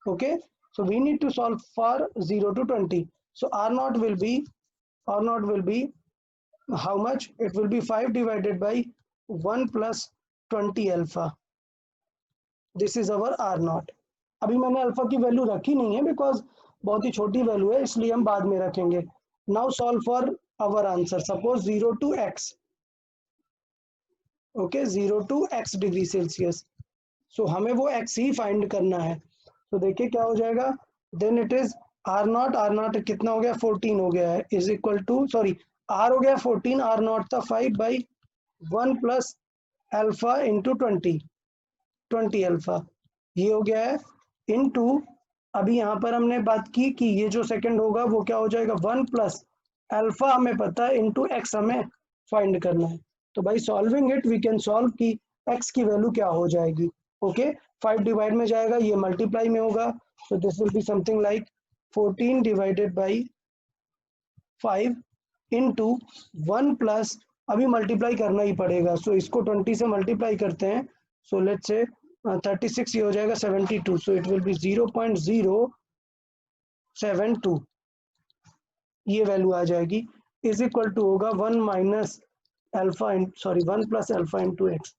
Okay, so we need to solve for 0 to 20. So r naught will be how much? It will be 5 divided by 1 plus 20 alpha. This is our r naught. अभी मैंने alpha की value रखी नहीं है because बहुत ही छोटी value है, इसलिए हम बाद में रखेंगे। Now solve for our answer, suppose 0 to x, okay, 0 to x degree Celsius, so हमें वो x ही फाइंड करना है। तो देखिए क्या हो जाएगा, then it is r naught कितना हो गया, 14 हो गया है, is equal to, sorry r हो गया 14, r नॉट था 5 by 1 plus alpha into 20 alpha, ये हो गया है इनटू, अभी यहाँ पर हमने बात की कि ये जो सेकंड होगा वो क्या हो जाएगा, 1 प्लस अल्फा हमें पता है इंटू एक्स हमें फाइंड करना है। तो भाई solving it we can solve कि एक्स की वैल्यू क्या हो जाएगी। ओके, 5 डिवाइड में जाएगा, ये मल्टीप्लाई में होगा, तो this will be something like 14 divided by 5 into 1 plus, अभी मल्टीप्लाई करना ही पड़ेगा, सो इसको 20 से मल्टीप्लाई करते हैं, सो लेट्स से 36, ये हो जाएगा 72, सो इट विल बी 0.072, ये वैल्यू आ जाएगी, इज इक्वल टू होगा 1 minus alpha, sorry 1 plus alpha into x.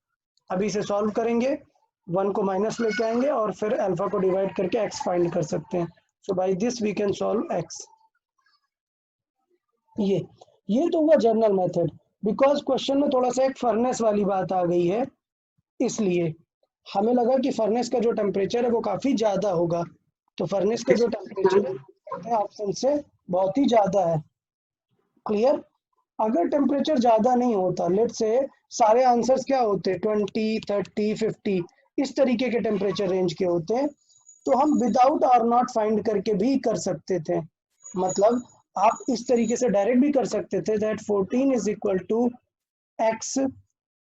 अभी इसे सॉल्व करेंगे, 1 को माइनस लेके आएंगे और फिर अल्फा को डिवाइड करके एक्स फाइंड कर सकते हैं। So by this we can solve x. ये तो हुआ जनरल मेथड, बिकॉज क्वेश्चन में थोड़ा सा एक फर्नेस वाली बात आ गई है, इसलिए हमें लगा कि फर्नेस का जो टेम्परेचर है वो काफी ज्यादा होगा, तो फर्नेस का जो टेम्परेचर है ऑप्शन से बहुत ही ज्यादा है। क्लियर? अगर टेम्परेचर ज्यादा नहीं होता, लेट्स से सारे आंसर्स क्या होते, 20, 30, 50 इस तरीके के टेम्परेचर रेंज के होते हैं, तो हम विदाउट आर नॉट फाइंड करके भी कर सकते थे। मतलब आप इस तरीके से डायरेक्ट भी कर सकते थे, that 14 is equal to x,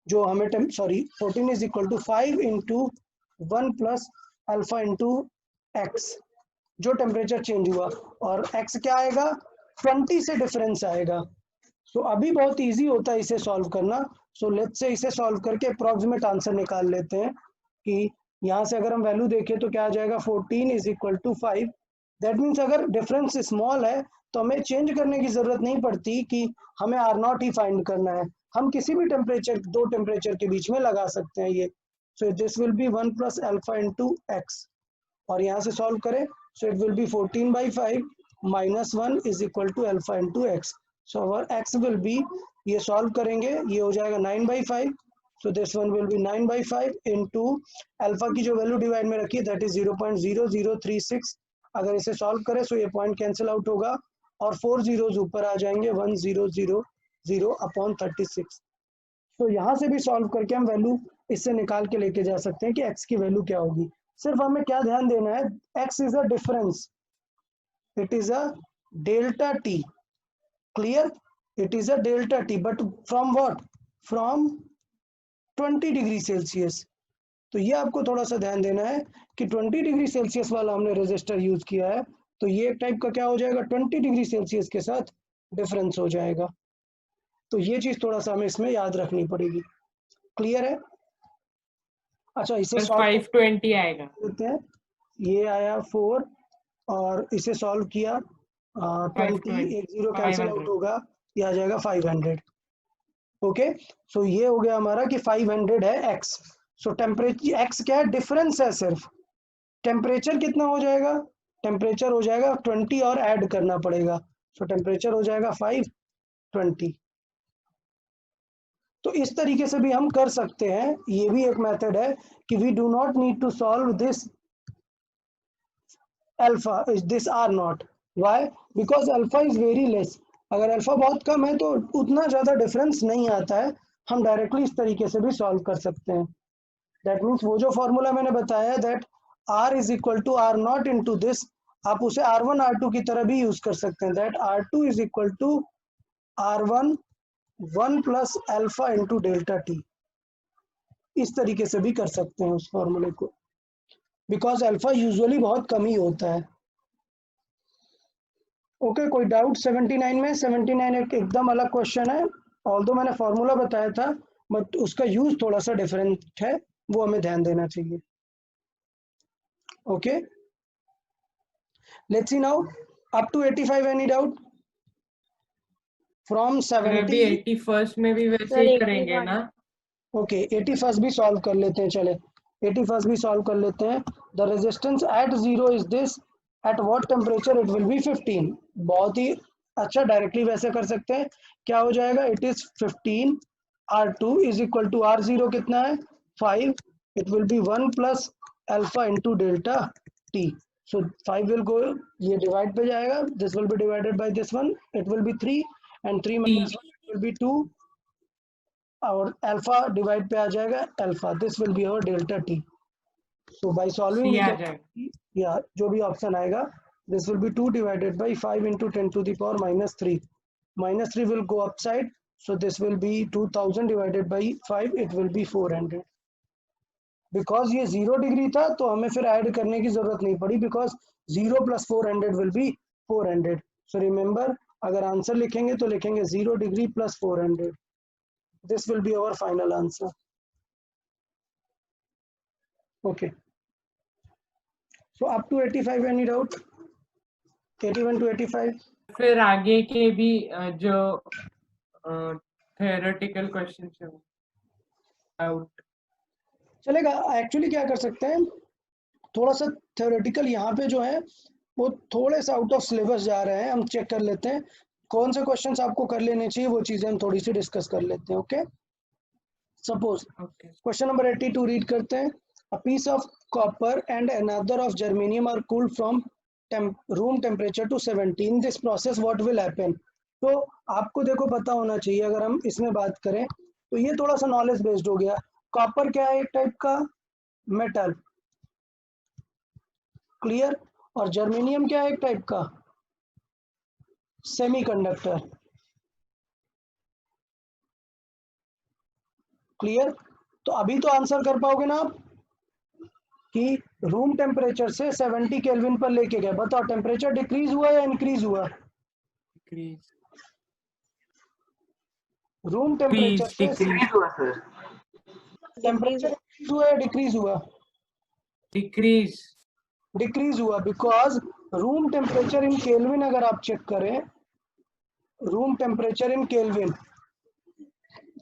जो हमें 14 is equal to 5 into 1 plus alpha into x, जो टेम्परेचर चेंज हुआ, और x क्या आएगा, 20 से डिफरेंस आएगा। सो अभी बहुत इजी होता है इसे सॉल्व करना। सो लेट्स से इसे सॉल्व करके अप्रोक्सीमेट आंसर निकाल लेते हैं कि यहाँ से अगर हम वैल्यू देखें तो क्या आ जाएगा, 14 is equal to 5, that means अगर डिफरेंस स्मॉल है तो हमें चेंज करने की जरूरत नहीं पड़ती कि हमें आर नॉट ही फाइंड करना है, हम किसी भी टेम्परेचर, दो टेम्परेचर के बीच में लगा सकते हैं ये। सो this will be 1 plus alpha into x, और यहाँ से सॉल्व करें, so it will be 14 by 5 minus 1 is equal to alpha into x. So our x will be, ये सॉल्व करेंगे, ये हो जाएगा 9 by 5, so this one will be 9 by 5 into alpha की जो वैल्यू डिवाइड में रखी है दैट इज 0.0036, अगर इसे सॉल्व करें तो ये पॉइंट कैंसिल आउट होगा और 4 zeros ऊपर आ जाएंगे, 1000 अपॉन 36। तो यहाँ से भी सॉल्व करके हम वैल्यू इससे निकाल के लेके जा सकते हैं कि x की वैल्यू क्या होगी। सिर्फ हमें क्या ध्यान देना है, x is a difference, it is a delta T, clear, it is a delta T, but from what, from 20 degree Celsius. तो ये आपको थोड़ा सा ध्यान देना है कि 20 डिग्री सेल्सियस वाला हमने रेजिस्टर यूज किया है, तो ये एक टाइप का क्या हो जाएगा, 20 डिग्री सेल्सियस के साथ डिफरेंस हो जाएगा। तो ये चीज थोड़ा सा हमें इसमें याद रखनी पड़ेगी। क्लियर है? अच्छा इसे सर सॉल्व 520 आएगा। करते हैं। ये आया 4 और इसे सॉल्व किया 20, एक 0 कैंसिल आउट 500। होगा, ये आ जाएगा 500। ओके, सो ये हो गया हमारा कि 500 है x। सो टेम्परेचर x क्या है, डिफरेंस है सिर्फ। टेम्परेचर कितना हो जाएगा, टेम्परेचर हो जाएगा 20 और ऐड करना पड़ेगा, सो टेम्परेचर हो जाएगा 520। तो इस तरीके से भी हम कर सकते हैं, ये भी एक मेथड है कि we do not need to solve this alpha, this R naught. Why? Because alpha is very less. अगर अल्फा बहुत कम है तो उतना ज़्यादा डिफरेंस नहीं आता है, हम डायरेक्टली इस तरीके से भी सॉल्व कर सकते हैं। दैट मीन्स वो जो फॉर्मूला मैंने बताया that R is equal to R naught into this, आप उसे R1 R2 की तरह भी यूज कर सकते हैं। That R2 is equal to R1 1 plus alpha into delta T. इस तरीके से भी कर सकते हैं उस फॉर्मूले को, बिकॉज अल्फा यूजुअली बहुत कम ही होता है। ओके, कोई डाउट 79 में? 79 एक एकदम अलग क्वेश्चन है, ऑल्दो मैंने फॉर्मूला बताया था बट उसका यूज थोड़ा सा डिफरेंट है, वो हमें ध्यान देना चाहिए। Okay, let's see now up to 85, any doubt from sir अभी 70? 81st में भी वैसे सर ही करेंगे 81। ना? ओके 81st भी सॉल्व कर लेते हैं, चले 81st भी सॉल्व कर लेते हैं। The resistance at 0 is this, at what temperature it will B 15। बहुत ही अच्छा, डायरेक्टली वैसे कर सकते हैं। क्या हो जाएगा, it is 15 R2 is equal to R0 कितना है 5, it will be 1 plus alpha into delta T. So 5 will go, ये डिवाइड पे जाएगा, this will be divided by this one, it will be 3 and 3 minus 1 it will be 2 और alpha divide पे आ जाएगा alpha, this will be our delta T. So by solving see we uh gate, जाएगा। या जो भी option आएगा, this will be 2 divided by 5 into 10 to the power minus 3, minus 3 will go upside, so this will be 2000 divided by 5, it will be 400। Because ये 0 degree था तो हमें फिर ऐड करने की जरूरत नहीं पड़ी, because 0 plus 400 will be 400। So remember, अगर आंसर लिखेंगे तो लिखेंगे 0 degree plus 400, this will be our final answer. Okay, so up to 85, any doubt? 81 to 85? फिर आगे के भी जो theoretical questions है आउट चलेगा। एक्चुअली क्या कर सकते हैं, थोड़ा सा थ्योरेटिकल यहाँ पे जो है वो थोड़े से आउट ऑफ सिलेबस जा रहे हैं, हम चेक कर लेते हैं कौन से क्वेश्चंस आपको कर लेने चाहिए, वो चीजें हम थोड़ी सी डिस्कस कर लेते हैं। Okay, suppose okay question number 82 read करते हैं। A piece of copper and another of germanium are cooled from room temperature to 70, in this process what will happen. तो आपको देखो पता होना चाहिए, अगर हम इसमें बात करें तो ये थोड़ा सा नॉलेज बेस्ड हो गया। कॉपर क्या है, एक टाइप का मेटल, क्लियर। और जर्मेनियम क्या है, एक टाइप का सेमीकंडक्टर, क्लियर। तो अभी तो आंसर कर पाओगे ना आप कि रूम टेम्परेचर से 70 केल्विन पर लेके गए, बताओ टेम्परेचर डिक्रीज हुआ या इंक्रीज हुआ? डिक्रीज रूम टेम्परेचर से डिक्रीज हुआ सर। टेम्परेचर इंक्रीज हुआ या डिक्रीज हुआ? डिक्रीज डिक्रीज हुआ, because room temperature in kelvin अगर आप चेक करें, रूम टेम्परेचर इन केल्विन,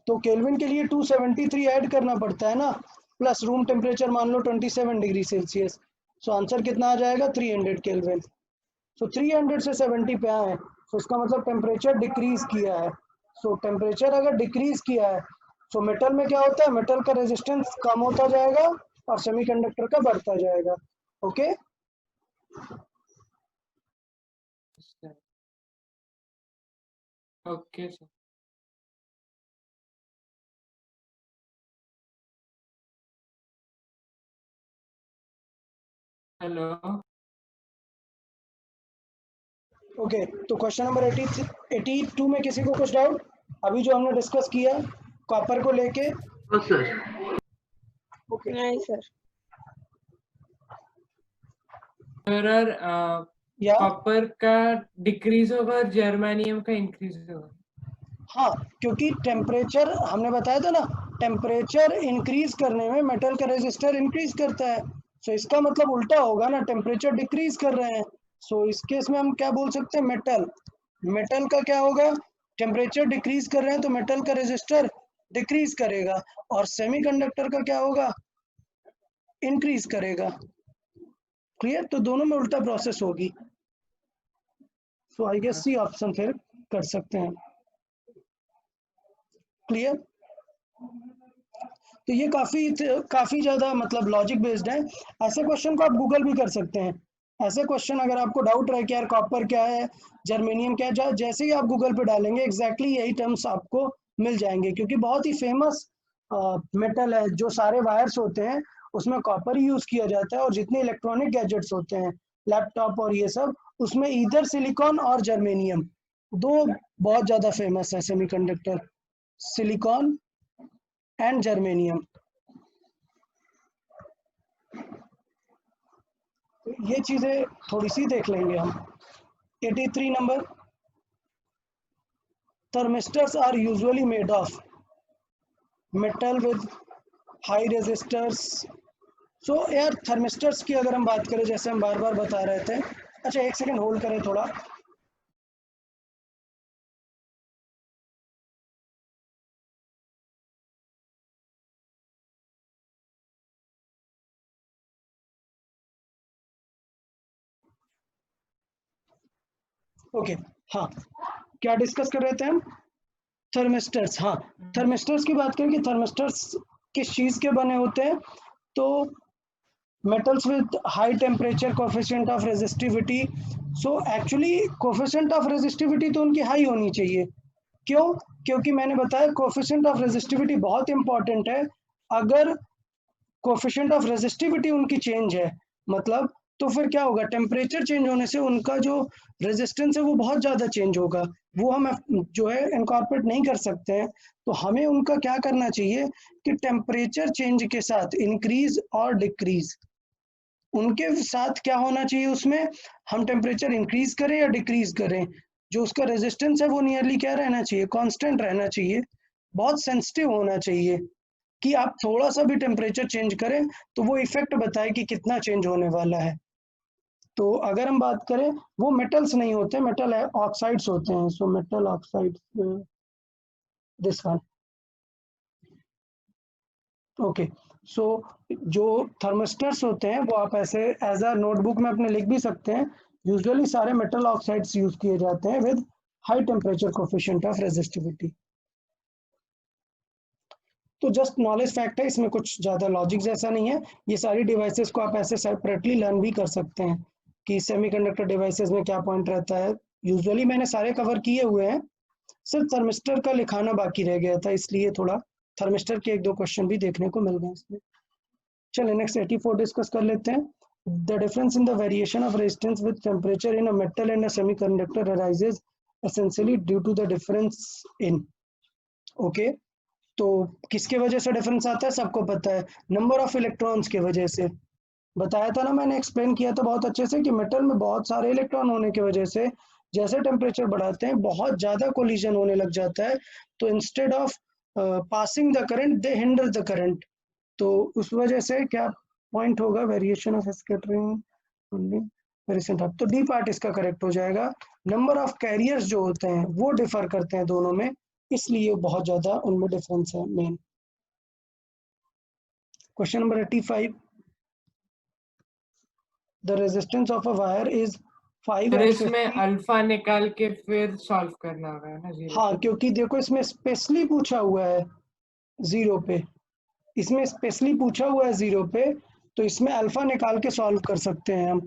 तो केल्विन के लिए 273 ऐड करना पड़ता है ना, प्लस रूम टेम्परेचर मान लो 27 डिग्री सेल्सियस, सो आंसर कितना आ जाएगा 300 केल्विन। सो 300 से 70 पे आए, तो इसका मतलब टेम्परेचर डिक्रीज किया है। सो टेम्परेचर अगर डिक्रीज किया है, सो मेटल में क्या होता है, मेटल का रेजिस्टेंस कम होता जाएगा और सेमीकंडक्टर का बढ़ता जाएगा। Okay, okay sir. Hello okay, तो क्वेश्चन नंबर 82 में किसी को कुछ डाउट? अभी जो हमने डिस्कस किया कॉपर को लेके। No sir. ओके, नहीं सर। सर या कॉपर का डिक्रीज होगा और जर्मेनियम का इंक्रीज होगा। हाँ, क्योंकि टेम्परेचर हमने बताया था ना, टेम्परेचर इंक्रीज करने में मेटल का रेजिस्टर इंक्रीज करता है। सो इसका मतलब उल्टा होगा ना, टेम्परेचर डिक्रीज कर रहे हैं। सो इस केस में हम क्या बोल सकते हैं, मेटल का क्या होगा, टेम्परेचर डिक्रीज कर रहे हैं तो मेटल का रेजिस्टर डिक्रीज करेगा, और सेमीकंडक्टर का क्या होगा, इंक्रीज करेगा। क्लियर? तो दोनों में उल्टा प्रोसेस होगी। सो आई गेस सी ऑप्शन फिर कर सकते हैं। क्लियर? तो ये काफी ज्यादा मतलब लॉजिक बेस्ड है। ऐसे क्वेश्चन को आप गूगल भी कर सकते हैं। ऐसे क्वेश्चन अगर आपको डाउट रहे कि यार कॉपर क्या है, जर्मेनियम क्या है, जैसे ही आप गूगल पे डालेंगे एग्जैक्टली यही टर्म्स आपको मिल जाएंगे, क्योंकि बहुत ही फेमस मेटल है। जो सारे वायर्स होते हैं उसमें कॉपर ही यूज किया जाता है, और जितने इलेक्ट्रॉनिक गैजेट्स होते हैं, लैपटॉप और ये सब, उसमें ईदर सिलिकॉन और जर्मेनियम, दो बहुत ज्यादा फेमस है सेमीकंडक्टर, सिलिकॉन एंड जर्मेनियम। ये चीजें थोड़ी सी देख लेंगे हम। 83 number, thermistors are usually made of metal with high resistors. So यार थर्मिस्टर्स की अगर हम बात करें, जैसे हम बार बार बता रहे थे, अच्छा एक सेकंड होल्ड करें थोड़ा। ओके, हाँ, क्या डिस्कस कर रहे थे हम, थर्मिस्टर्स। हाँ, थर्मिस्टर्स की बात करें कि थर्मिस्टर्स किस चीज के बने होते हैं, तो metals with high temperature coefficient of resistivity। so actually coefficient of resistivity तो उनकी हाई होनी चाहिए। क्यों? क्योंकि मैंने बताया coefficient of resistivity बहुत इंपॉर्टेंट है। अगर कोफिशिएंट ऑफ रेजिस्टिविटी उनकी चेंज है, मतलब तो फिर क्या होगा, टेम्परेचर चेंज होने से उनका जो रेजिस्टेंस है वो बहुत ज़्यादा चेंज होगा, वो हम जो है इनकॉर्पोरेट नहीं कर सकते हैं। तो हमें उनका क्या करना चाहिए कि टेम्परेचर चेंज के साथ इंक्रीज और डिक्रीज, उनके साथ क्या होना चाहिए, उसमें हम टेम्परेचर इंक्रीज करें या डिक्रीज करें, जो उसका रेजिस्टेंस है वो नियरली क्या रहना चाहिए, कांस्टेंट रहना चाहिए। बहुत सेंसिटिव होना चाहिए कि आप थोड़ा सा भी टेम्परेचर चेंज करें तो वो इफेक्ट बताए कि कितना चेंज होने वाला है। तो अगर हम बात करें, वो मेटल्स नहीं होते, मेटल ऑक्साइड्स होते हैं। So metal oxides, this one. Okay, so जो थर्मिस्टर्स होते हैं वो आप ऐसे एज अ नोटबुक में अपने लिख भी सकते हैं। यूजुअली सारे मेटल ऑक्साइड्स यूज किए जाते हैं with high temperature coefficient of resistivity. तो जस्ट नॉलेज फैक्ट है, इसमें कुछ ज़्यादा लॉजिक जैसा नहीं है। ये सारी डिवाइसेस को आप ऐसे सेपरेटली लर्न भी कर सकते हैं कि सेमीकंडक्टर डिवाइसेस में क्या पॉइंट रहता है। यूजुअली मैंने सारे कवर किए हुए हैं, सिर्फ थर्मिस्टर का लिखाना बाकी रह गया था, इसलिए थोड़ा थर्मिस्टर के एक दो क्वेश्चन भी देखने को मिल गए इसमें। चलिए नेक्स्ट 84 डिस्कस कर लेते हैं। The difference in the variation of resistance with temperature in a metal and a semiconductor arises essentially due to the difference in. Okay, तो किसके वजह से डिफरेंस आता है, सबको पता है, नंबर ऑफ इलेक्ट्रॉन्स के वजह से। बताया था ना मैंने, एक्सप्लेन किया था बहुत अच्छे से कि मेटल में बहुत सारे इलेक्ट्रॉन होने की वजह से जैसे टेम्परेचर बढ़ाते हैं बहुत ज्यादा कोलिजन होने लग जाता है, तो instead of passing the current they hinder the current. तो उस वजह से क्या पॉइंट होगा, वेरिएशन ऑफ स्कैटरिंग तो डी पार्ट इसका करेक्ट हो जाएगा। नंबर ऑफ कैरियर्स जो होते हैं वो डिफर करते हैं दोनों में, इसलिए बहुत ज्यादा उनमें डिफरेंस है main. Question number 85, the resistance of a wire is 5 फिर at इसमें 50। अल्फा निकाल के फिर सॉल्व करना होगा ना, जीरो हाँ, क्योंकि देखो इसमें स्पेशली पूछा हुआ है जीरो पे, इसमें स्पेशली पूछा हुआ है जीरो पे, तो इसमें अल्फा निकाल के सॉल्व कर सकते हैं हम।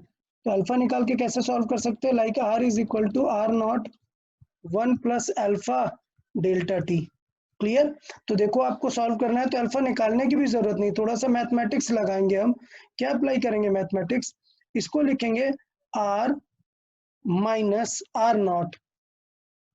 तो अल्फा निकाल के कैसे सॉल्व कर सकते हैं, like R is equal to R naught 1 plus alpha delta T. Clear? तो देखो आपको सॉल्व करना है तो अल्फा निकालने की भी जरूरत नहीं, थोड़ा सा मैथमेटिक्स लगाएंगे हम। क्या अप्लाई करेंगे मैथमेटिक्स, इसको लिखेंगे आर माइनस आर नॉट।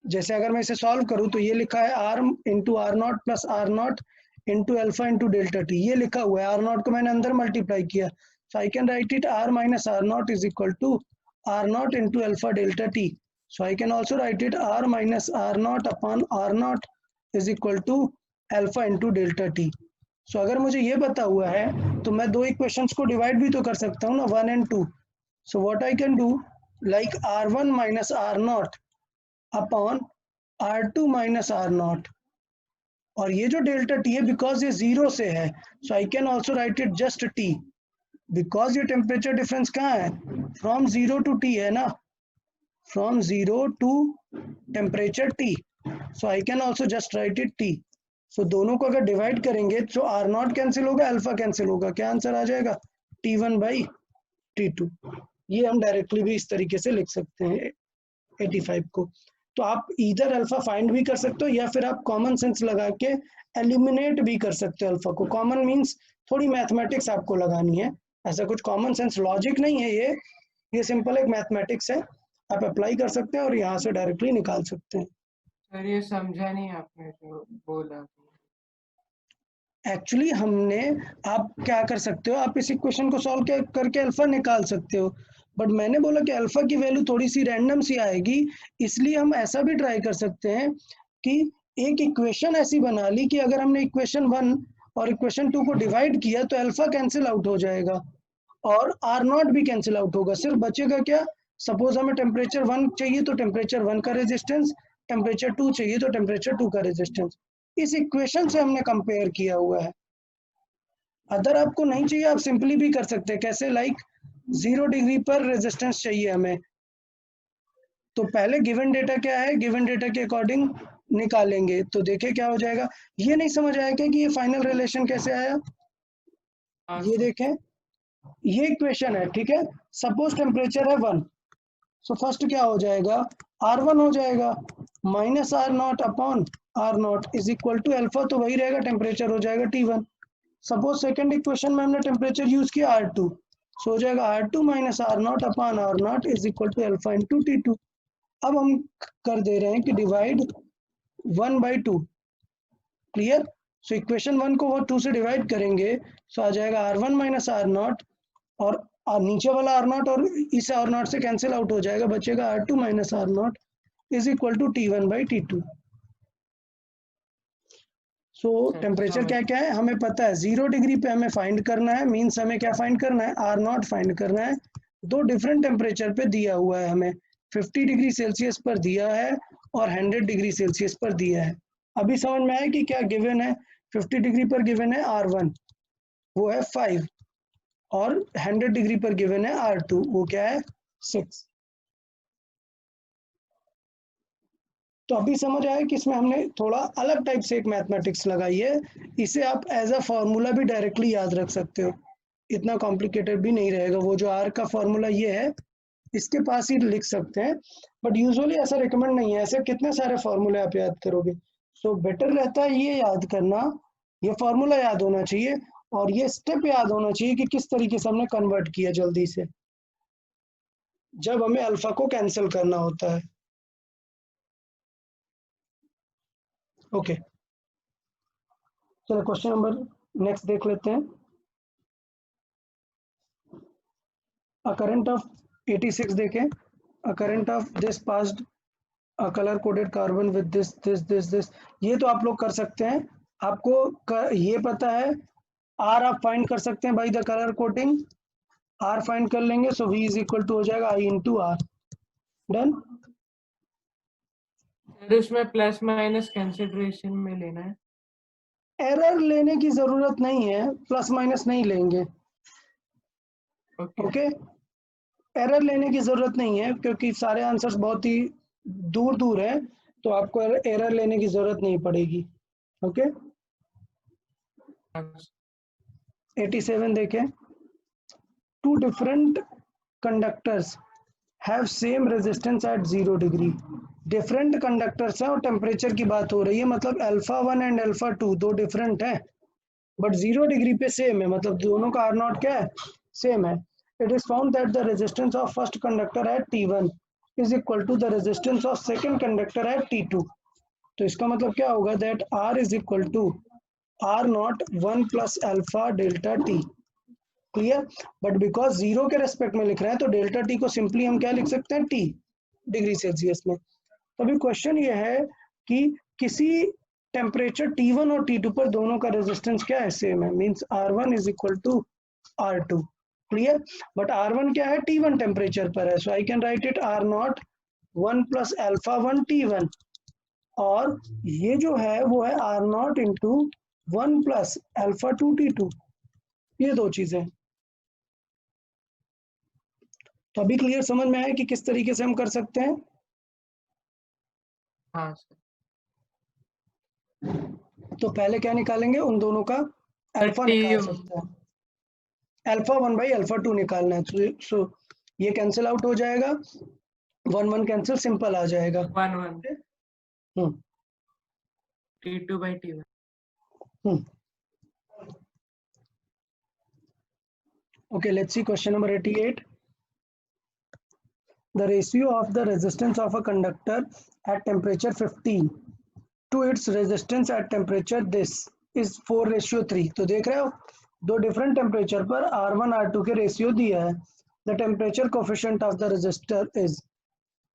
जैसे अगर मैं इसे सॉल्व करूं तो ये लिखा है R into R naught plus R naught into alpha into delta T, ये लिखा हुआ है। आर नॉट को मैंने अंदर मल्टीप्लाई किया, so I can write it R minus R naught is equal to R naught into alpha delta T. So I can also write it r minus r naught upon r naught is equal to alpha into delta t. So अगर मुझे ये पता हुआ है तो मैं दो equations को डिवाइड भी तो कर सकता हूँ ना, 1 and 2. So what I can do, like r1 minus r naught upon r2 minus r naught, और ये जो डेल्टा टी है बिकॉज ये जीरो से है, so I can also write it just T, because ये टेम्परेचर डिफरेंस कहाँ है, फ्रॉम जीरो टू टी है ना, from zero to temperature T, so I can also just write it T. सो दोनों को अगर डिवाइड करेंगे तो आर नॉट कैंसिल होगा, अल्फा कैंसिल होगा, क्या आंसर आ जाएगा, T1 बाई T2. ये हम डायरेक्टली भी इस तरीके से लिख सकते हैं 85 को. तो आप इधर अल्फा फाइंड भी कर सकते हो या फिर आप कॉमन सेंस लगा के एलिमिनेट भी कर सकते हो अल्फा को. कॉमन मींस थोड़ी मैथमेटिक्स आपको लगानी है, ऐसा कुछ कॉमन सेंस लॉजिक नहीं है, ये सिंपल एक मैथमेटिक्स है, आप अप्लाई कर सकते हैं और यहाँ से डायरेक्टली निकाल सकते हैं. सर ये समझा नहीं आपने जो बोला. एक्चुअली हमने, आप क्या कर सकते हो, आप इस इक्वेशन को सॉल्व करके अल्फा निकाल सकते हो, बट मैंने बोला कि अल्फा की वैल्यू थोड़ी सी रैंडम सी आएगी, इसलिए हम ऐसा भी ट्राई कर सकते हैं कि एक इक्वेशन ऐसी बना ली कि अगर हमने इक्वेशन 1 और इक्वेशन 2 को डिवाइड किया तो अल्फा कैंसिल आउट हो जाएगा और आर नॉट भी कैंसिल आउट होगा, सिर्फ बचेगा क्या, सपोज हमें टेम्परेचर 1 चाहिए तो टेम्परेचर 1 का रेजिस्टेंस, टेम्परेचर 2 चाहिए तो टेम्परेचर 2 का रेजिस्टेंस. इस इक्वेशन से हमने कंपेयर किया हुआ है. अगर आपको नहीं चाहिए आप सिंपली भी कर सकते हैं, कैसे, लाइक 0 डिग्री पर रेजिस्टेंस चाहिए हमें, तो पहले गिवन डेटा क्या है, गिवन डेटा के अकॉर्डिंग निकालेंगे, तो देखें क्या हो जाएगा. ये नहीं समझ आया क्या कि ये फाइनल रिलेशन कैसे आया, ये देखें, ये इक्वेशन है, ठीक है, सपोज टेम्परेचर है 1, सो फर्स्ट क्या हो जाएगा, R1 हो जाएगा minus R naught upon R naught is equal to alpha, तो वही रहेगा, टेम्परेचर हो जाएगा T1. सपोज सेकंड इक्वेशन में हमने टेम्परेचर यूज किया R2, सो हो जाएगा R2 minus R naught upon R naught is equal to alpha into T2. अब हम कर दे रहे हैं कि डिवाइड 1/2, क्लियर. सो इक्वेशन 1 को वो 2 से डिवाइड करेंगे, सो आ जाएगा R1 माइनस आर नॉट, और नीचे वाला आर नॉट और इस आर नॉट से कैंसिल आउट हो जाएगा, बचेगा R2 minus R naught is equal to T1/T2. So temperature क्या क्या है हमें पता है, 0 डिग्री पे हमें फाइंड करना है, मीन्स हमें क्या फाइंड करना है, आर नॉट फाइंड करना है. दो डिफरेंट टेम्परेचर पे दिया हुआ है, हमें 50 डिग्री सेल्सियस पर दिया है और 100 डिग्री सेल्सियस पर दिया है. अभी समझ में आया कि क्या गिवन है, 50 डिग्री पर गिवन है R1 वो है 5 और 100 डिग्री पर गिवन है R2 वो क्या है 6. तो अभी समझ आया कि इसमें हमने थोड़ा अलग टाइप से एक मैथमेटिक्स लगाई है, इसे आप एज अ फॉर्मूला भी डायरेक्टली याद रख सकते हो, इतना कॉम्प्लिकेटेड भी नहीं रहेगा. वो जो R का फॉर्मूला ये है इसके पास ही लिख सकते हैं, बट यूजुअली ऐसा रिकमेंड नहीं है, ऐसे कितने सारे फॉर्मूले आप याद करोगे. सो बेटर रहता है ये याद करना, ये फॉर्मूला याद होना चाहिए और ये स्टेप याद होना चाहिए कि किस तरीके से हमने कन्वर्ट किया जल्दी से जब हमें अल्फा को कैंसिल करना होता है. ओके, चलो क्वेश्चन नंबर नेक्स्ट देख लेते हैं. अ करंट ऑफ 86 देखें, a current of this passed a colour coded carbon with this. ये तो आप लोग कर सकते हैं, आपको ये पता है, आर आप फाइंड कर सकते हैं by the colour coding, R find कर लेंगे, so V is equal to हो जाएगा I इंटू आर. डन. इसमें प्लस माइनस कंसिडरेशन में लेना है, एरर लेने की जरूरत नहीं है, प्लस माइनस नहीं लेंगे. ओके, एरर लेने की जरूरत नहीं है क्योंकि सारे आंसर्स बहुत ही दूर दूर है, तो आपको एरर लेने की जरूरत नहीं पड़ेगी. ओके, 87 देखें, two different conductors have same resistance at 0 degree. Different conductors है और टेम्परेचर की बात हो रही है, मतलब अल्फा 1 एंड अल्फा 2 दो डिफरेंट है बट 0 डिग्री पे सेम है, मतलब दोनों का आर नॉट क्या है, सेम है. It is found that the resistance of first conductor at T1 is equal to the resistance of second conductor at T2. तो इसका मतलब क्या होगा, that R is equal to R naught 1 plus alpha delta T. Clear. But because 0 के respect में लिख रहे हैं तो डेल्टा T को सिंपली हम क्या लिख सकते हैं, T. डिग्री सेल्सियस में। तो अभी क्वेश्चन ये है कि किसी टेम्परेचर T1 और T2 पर दोनों का रेजिस्टेंस क्या है, सेम है, means R1 is equal to R2, clear. But R1 क्या है, T1 टेम्परेचर पर है, so I can write it R0 1 plus alpha 1 T1, और ये जो है वो है R0 into 1 plus alpha 2 T2, ये दो चीजें। तो अभी क्लियर समझ में आया कि किस तरीके से हम कर सकते हैं। हाँ सर। तो पहले क्या निकालेंगे, उन दोनों का अल्फा निकाल सकते हैं, अल्फा 1 बाई अल्फा 2 निकालना है। सो ये कैंसिल आउट हो जाएगा, 1 1 कैंसिल, सिंपल आ जाएगा। 1 1 T2 by T1। Okay, let's see question number 88. The ratio of the resistance of a conductor at temperature 15 to its resistance at temperature this is 4:3। तो देख रहे हो दो डिफरेंट टेम्परेचर पर R1 R2 के ratio दिया है। The temperature coefficient of the resistor is.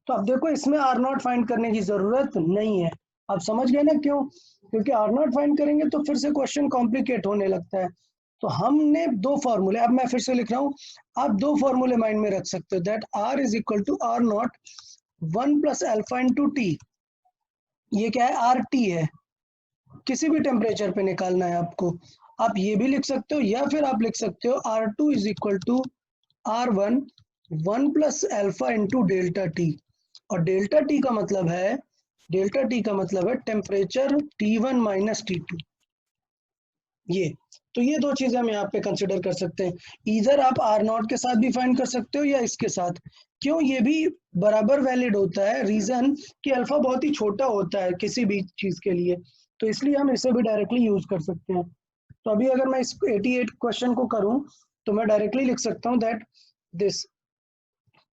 तो अब देखो इसमें R0 फाइंड करने की जरूरत नहीं है। आप समझ गए ना क्यों? क्योंकि R0 फाइंड करेंगे तो फिर से क्वेश्चन कॉम्प्लिकेट होने लगता है। तो हमने दो फॉर्मूले, अब मैं फिर से लिख रहा हूँ, आप दो फॉर्मूले माइंड में रख सकते हो, that R is equal to R0 1 plus alpha into T. ये क्या है, RT है, किसी भी टेम्परेचर पे निकालना है आपको। आप ये भी लिख सकते हो या फिर आप लिख सकते हो R2 is equal to R1 1 plus alpha into delta T. और डेल्टा टी का मतलब है, डेल्टा टी का मतलब है टेम्परेचर T1 माइनस T2। तो ये दो चीजें हम यहाँ पे कंसिडर कर सकते हैं। इधर आप R0 के साथ भी फाइंड कर सकते हो या इसके साथ। क्यों ये भी बराबर वैलिड होता है, रीजन कि अल्फा बहुत ही छोटा होता है किसी भी चीज के लिए, तो इसलिए हम इसे भी डायरेक्टली यूज कर सकते हैं। तो अभी अगर मैं इस 88 क्वेश्चन को करूं तो मैं डायरेक्टली लिख सकता हूं that this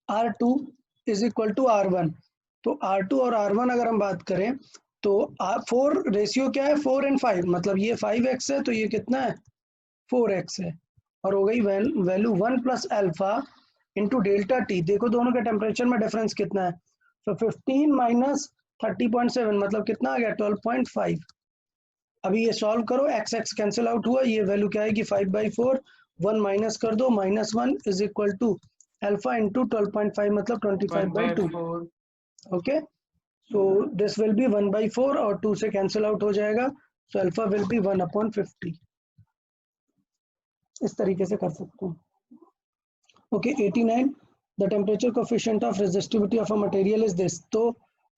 R2 is equal to R1। तो R2 और R1 अगर हम बात करें तो 4 रेशियो क्या है, 4 and 5, मतलब ये 5x है तो ये कितना है, 4x है। और हो गई value 1 plus alpha into delta T. देखो दोनों के टेम्परेचर में डिफरेंस कितना है, तो 15 माइनस 30.7 मतलब कितना आ गया, 12.5। अभी ये सॉल्व करो, एक्स एक्स कैंसिल आउट हुआ, ये वैल्यू क्या आएगी 5/4, 1 माइनस कर दो, -1 is equal to alpha into 12.5 मतलब 25/2। ओके, so this will be 1/4 और 2 से कैंसिल आउट हो जाएगा, so अल्फा will be 1/50। इस तरीके से कर सकते हैं। Okay, 89 the temperature coefficient of resistivity of a material is this. तो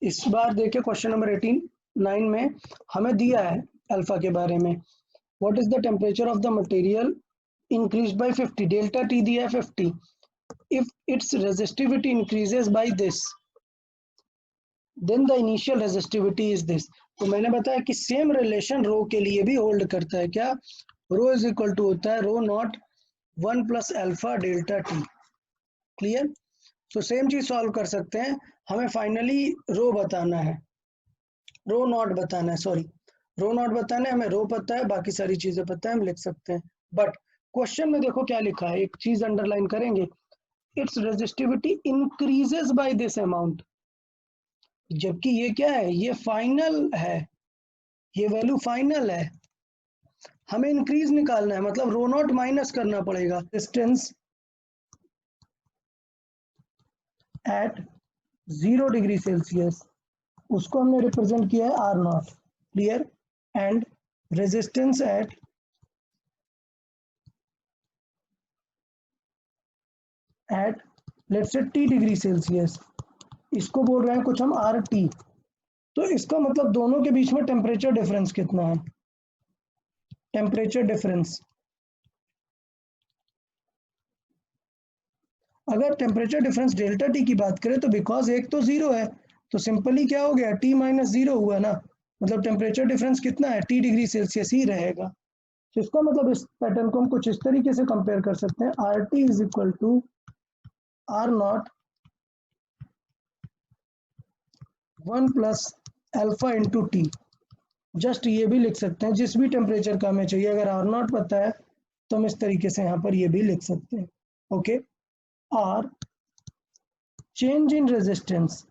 इस बार देखिए क्वेश्चन नंबर 89 में हमें दिया है अल्फा के बारे में, what is the temperature of the material increase by 50, delta T दिया है 50, if it's resistivity increases by this then the initial resistivity is this. तो मैंने बताया कि सेम रिलेशन रो के लिए भी होल्ड करता है। क्या, रो इज इक्वल टू होता है rho naught 1 plus alpha delta T. Clear? तो सेम चीज सॉल्व कर सकते हैं। हमें फाइनली रो बताना है, रो नॉट बताना है, सॉरी रो नॉट बताना है, हमें रो पता है, बाकी सारी चीजें पता है, हम लिख सकते हैं। बट क्वेश्चन में देखो क्या लिखा है, एक चीज अंडरलाइन करेंगे, it's resistivity increases by this amount, जबकि ये क्या है, ये फाइनल है, ये वैल्यू फाइनल है, हमें इंक्रीज निकालना है, मतलब रो नॉट माइनस करना पड़ेगा। डिस्टेंस एट 0 डिग्री सेल्सियस, उसको हमने रिप्रेजेंट किया है R0, clear, and resistance at let's say T degree Celsius, इसको बोल रहे हैं कुछ हम RT। तो इसका मतलब दोनों के बीच में टेम्परेचर डिफरेंस कितना है, टेम्परेचर डिफरेंस, अगर टेम्परेचर डिफरेंस डेल्टा टी की बात करें तो बिकॉज एक तो 0 है तो सिंपली क्या हो गया, T माइनस 0 हुआ ना, मतलब टेम्परेचर डिफरेंस कितना है, T डिग्री सेल्सियस ही रहेगा। तो इसका मतलब इस पैटर्न को हम कुछ इस तरीके से कंपेयर कर सकते हैं, RT is equal to R0 1 plus alpha into T. Just ये भी लिख सकते हैं, जिस भी टेम्परेचर का हमें चाहिए, अगर R0 पता है तो हम इस तरीके से यहाँ पर ये भी लिख सकते हैं। ओके, और change in resistance,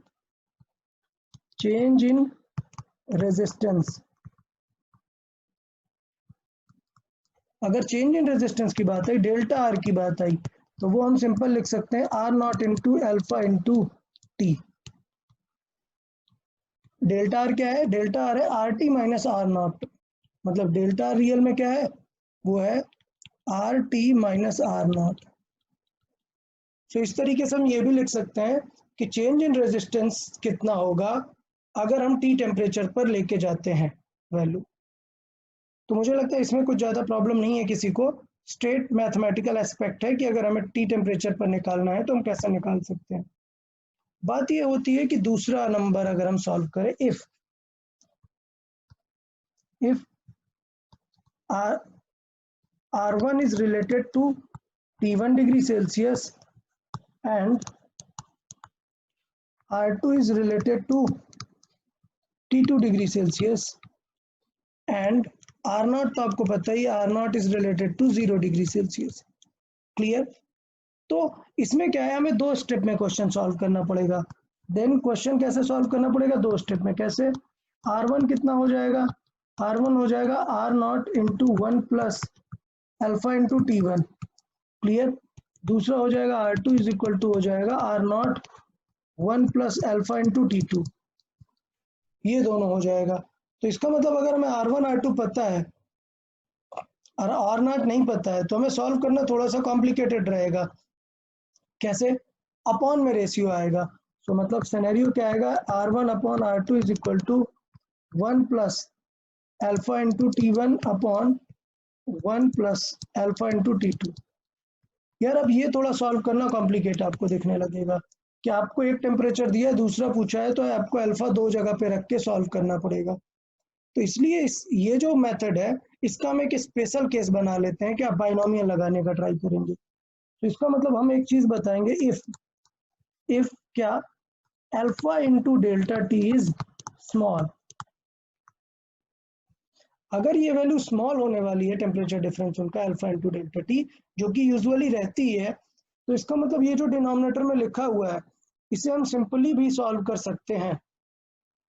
change in resistance, अगर चेंज इन रेजिस्टेंस की बात आई, डेल्टा आर की बात आई, तो वो हम सिंपल लिख सकते हैं R naught into alpha into T. Delta R क्या है? डेल्टा आर है R T minus R naught, मतलब डेल्टा आर रियल में क्या है? वो है R T minus R naught. तो इस तरीके से हम ये भी लिख सकते हैं कि चेंज इन रेजिस्टेंस कितना होगा अगर हम टी टेम्परेचर पर लेके जाते हैं वैल्यू। तो मुझे लगता है इसमें कुछ ज़्यादा प्रॉब्लम नहीं है किसी को, स्ट्रेट मैथमेटिकल एस्पेक्ट है कि अगर हमें टी टेम्परेचर पर निकालना है तो हम कैसे निकाल सकते हैं। बात ये होती है कि दूसरा नंबर अगर हम सॉल्व करें, if R1 is related to T1 degree Celsius and R2 is related to T2 degree Celsius and R0 तो आपको पता ही, R0 is related to 0 degree Celsius। Clear? तो इसमें क्या है, हमें 2 स्टेप में क्वेश्चन सॉल्व करना पड़ेगा। देन क्वेश्चन कैसे सॉल्व करना पड़ेगा? 2 स्टेप में। कैसे? R1 कितना हो जाएगा? R1 हो जाएगा R0 into 1 plus alpha into T1। Clear? दूसरा हो जाएगा R2 इज इक्वल टू हो जाएगा R0 1 plus alpha into T2। ये दोनों हो जाएगा। तो इसका मतलब अगर हमें R1 R2 पता है और R0 नहीं पता है तो हमें सॉल्व करना थोड़ा सा कॉम्प्लिकेटेड रहेगा। कैसे? अपॉन में रेशियो आएगा। तो मतलब सिनेरियो क्या आएगा? R1 upon R2 is equal to 1 plus alpha into T1 upon 1 plus alpha into T2। यार अब ये थोड़ा सॉल्व करना कॉम्प्लिकेट आपको दिखने लगेगा कि आपको एक टेम्परेचर दिया, दूसरा पूछा है, तो आपको अल्फा 2 जगह पे रख के सॉल्व करना पड़ेगा। तो इसलिए ये जो मेथड है इसका हम एक स्पेशल केस बना लेते हैं कि आप बाइनोमियल लगाने का ट्राई करेंगे। तो इसका मतलब हम एक चीज बताएंगे, इफ क्या alpha into delta T is small, अगर ये वैल्यू स्मॉल होने वाली है टेम्परेचर डिफरेंस उनका अल्फा इंटू डेल्टा टी, जो कि यूजुअली रहती है, तो इसका मतलब ये जो डिनोमिनेटर में लिखा हुआ है इसे हम सिंपली भी सॉल्व कर सकते हैं।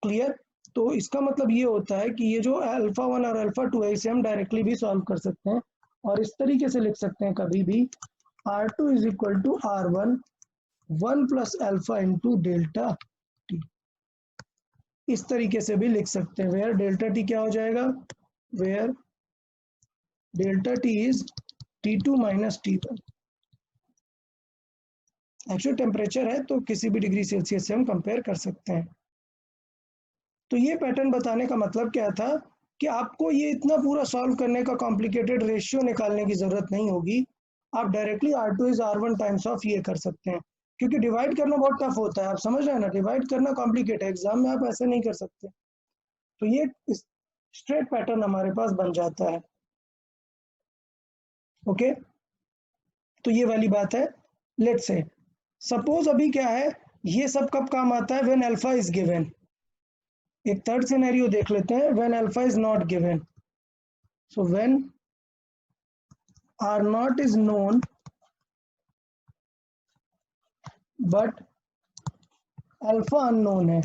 क्लियर? तो इसका मतलब ये होता है कि ये जो अल्फा 1 और अल्फा 2 है इसे हम डायरेक्टली भी सॉल्व कर सकते हैं और इस तरीके से लिख सकते हैं कभी भी R2 is equal to R1 1 plus alpha into delta T. इस तरीके से भी लिख सकते हैं, वेयर डेल्टा टी क्या हो जाएगा? Where delta T is T2 minus T1। Actual temperature है तो किसी भी डिग्री सेल्सियस से हम कंपेयर कर सकते हैं। तो ये पैटर्न बताने का मतलब क्या था कि आपको ये इतना पूरा सॉल्व करने का कॉम्प्लिकेटेड रेशियो निकालने की जरूरत नहीं होगी। आप directly R2 is R1 times of ये कर सकते हैं, क्योंकि डिवाइड करना बहुत टफ होता है, आप समझ रहे हैं ना, डिवाइड करना कॉम्प्लिकेट है, एग्जाम में आप ऐसे नहीं कर सकते। तो ये स्ट्रेट पैटर्न हमारे पास बन जाता है। ओके, तो ये वाली बात है। लेट्स से सपोज अभी क्या है, ये सब कब काम आता है? When alpha is given. एक थर्ड सिनेरियो देख लेते हैं, when alpha is not given. So when R naught is known but alpha unknown है,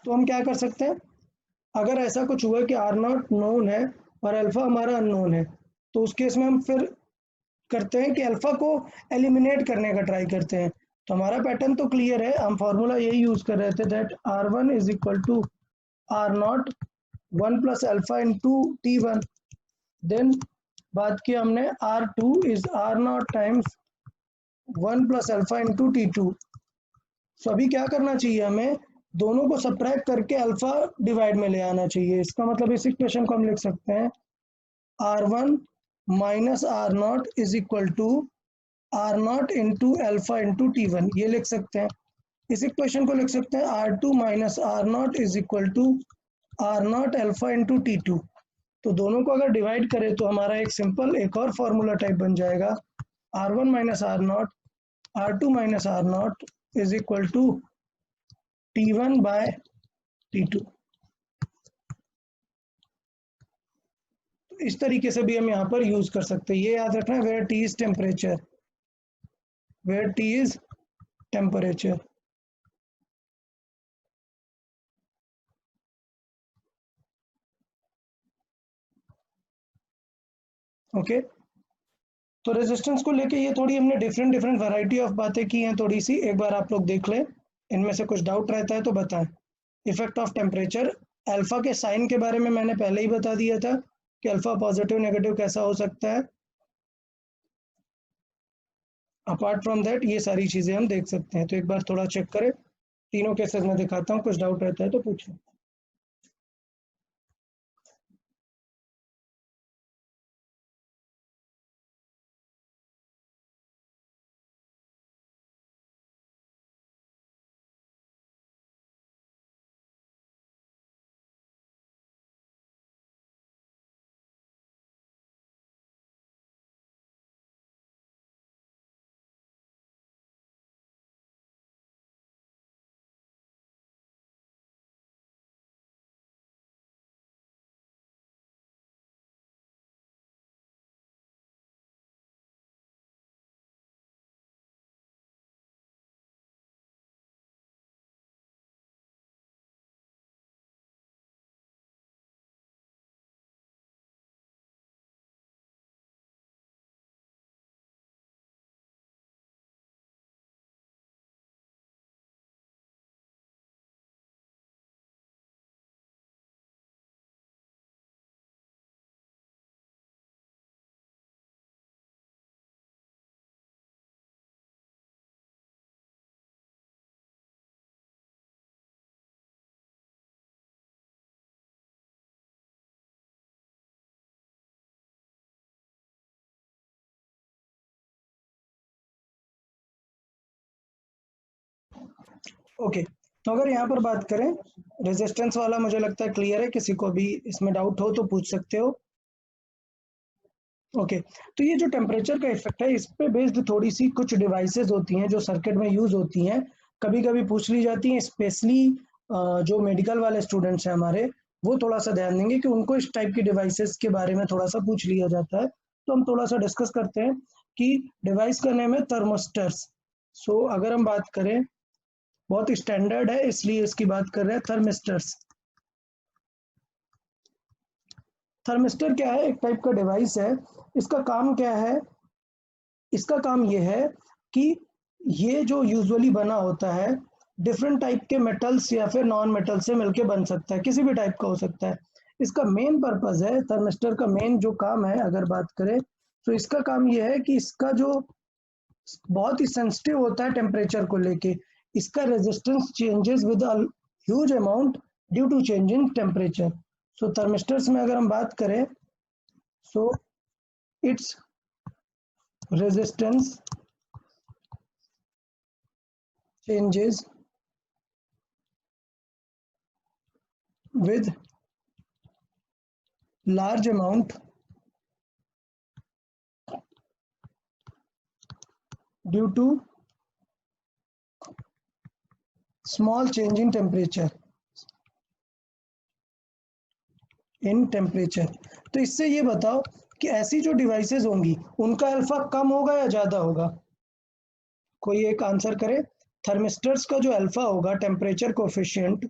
तो हम क्या कर सकते हैं? अगर ऐसा कुछ हुआ कि R naught नोन है और अल्फा हमारा अननोन है, तो उस केस में हम फिर करते हैं कि अल्फा को एलिमिनेट करने का ट्राई करते हैं। तो हमारा पैटर्न तो क्लियर है, हम फॉर्मूला यही यूज कर रहे थे, that R1 is equal to R0 1 plus alpha into T1। Then बात की हमने R2 is R0 times 1 plus alpha into T2। So अभी क्या करना चाहिए, हमें दोनों को सब्ट्रैक्ट करके अल्फा डिवाइड में ले आना चाहिए। इसका मतलब इस इक्वेशन को हम लिख सकते हैं R1 minus R0 is equal to R0 into alpha into T1, ये लिख सकते हैं। इस इक्वेशन को लिख सकते हैं R2 minus R0 is equal to R0 alpha into T2। तो दोनों को अगर डिवाइड करें तो हमारा एक सिंपल एक और फॉर्मूला टाइप बन जाएगा, R1 minus R0 R2 minus R0 is equal to T1 by T2। इस तरीके से भी हम यहाँ पर यूज कर सकते हैं। ये याद रखना है, where T is temperature, where T is temperature. Okay तो रेजिस्टेंस को लेके ये थोड़ी हमने डिफरेंट वैरायटी ऑफ बातें की हैं थोड़ी सी, एक बार आप लोग देख लें, इनमें से कुछ डाउट रहता है तो बताएं। इफेक्ट ऑफ टेम्परेचर, अल्फा के साइन के बारे में मैंने पहले ही बता दिया था कि अल्फा पॉजिटिव नेगेटिव कैसा हो सकता है। अपार्ट फ्रॉम दैट ये सारी चीजें हम देख सकते हैं, तो एक बार थोड़ा चेक करें, तीनों केसेस में दिखाता हूँ, कुछ डाउट रहता है तो पूछें। ओके तो अगर यहाँ पर बात करें रेजिस्टेंस वाला, मुझे लगता है क्लियर है, किसी को भी इसमें डाउट हो तो पूछ सकते हो। ओके तो ये जो टेम्परेचर का इफेक्ट है, इस पे बेस्ड थोड़ी सी कुछ डिवाइसेस होती हैं जो सर्किट में यूज होती हैं, कभी कभी पूछ ली जाती हैं, स्पेशली जो मेडिकल वाले स्टूडेंट्स हैं हमारे, वो थोड़ा सा ध्यान देंगे कि उनको इस टाइप की डिवाइसेस के बारे में थोड़ा सा पूछ लिया जाता है। तो हम थोड़ा सा डिस्कस करते हैं कि डिवाइस का नेम है थर्मोस्टर्स। सो अगर हम बात करें, बहुत स्टैंडर्ड है इसलिए इसकी बात कर रहे हैं, थर्मिस्टर्स। थर्मिस्टर क्या है? एक टाइप का डिवाइस है। इसका काम क्या है? इसका काम ये है कि ये जो यूजुअली बना होता है डिफरेंट टाइप के मेटल्स या फिर नॉन मेटल से मिलके बन सकता है, किसी भी टाइप का हो सकता है। इसका मेन पर्पस है, थर्मिस्टर का मेन जो काम है अगर बात करें तो इसका काम ये है कि इसका जो बहुत ही सेंसिटिव होता है टेम्परेचर को लेके, इसका resistance changes with a huge amount due to change in temperature. So thermistors में अगर हम बात करें, so it's resistance changes with large amount due to small change in temperature तो इससे ये बताओ कि ऐसी जो डिवाइसेस होंगी उनका अल्फा कम होगा या ज्यादा होगा? कोई एक आंसर करे। थर्मिस्टर्स का जो अल्फा होगा, टेम्परेचर कोफिशिएंट,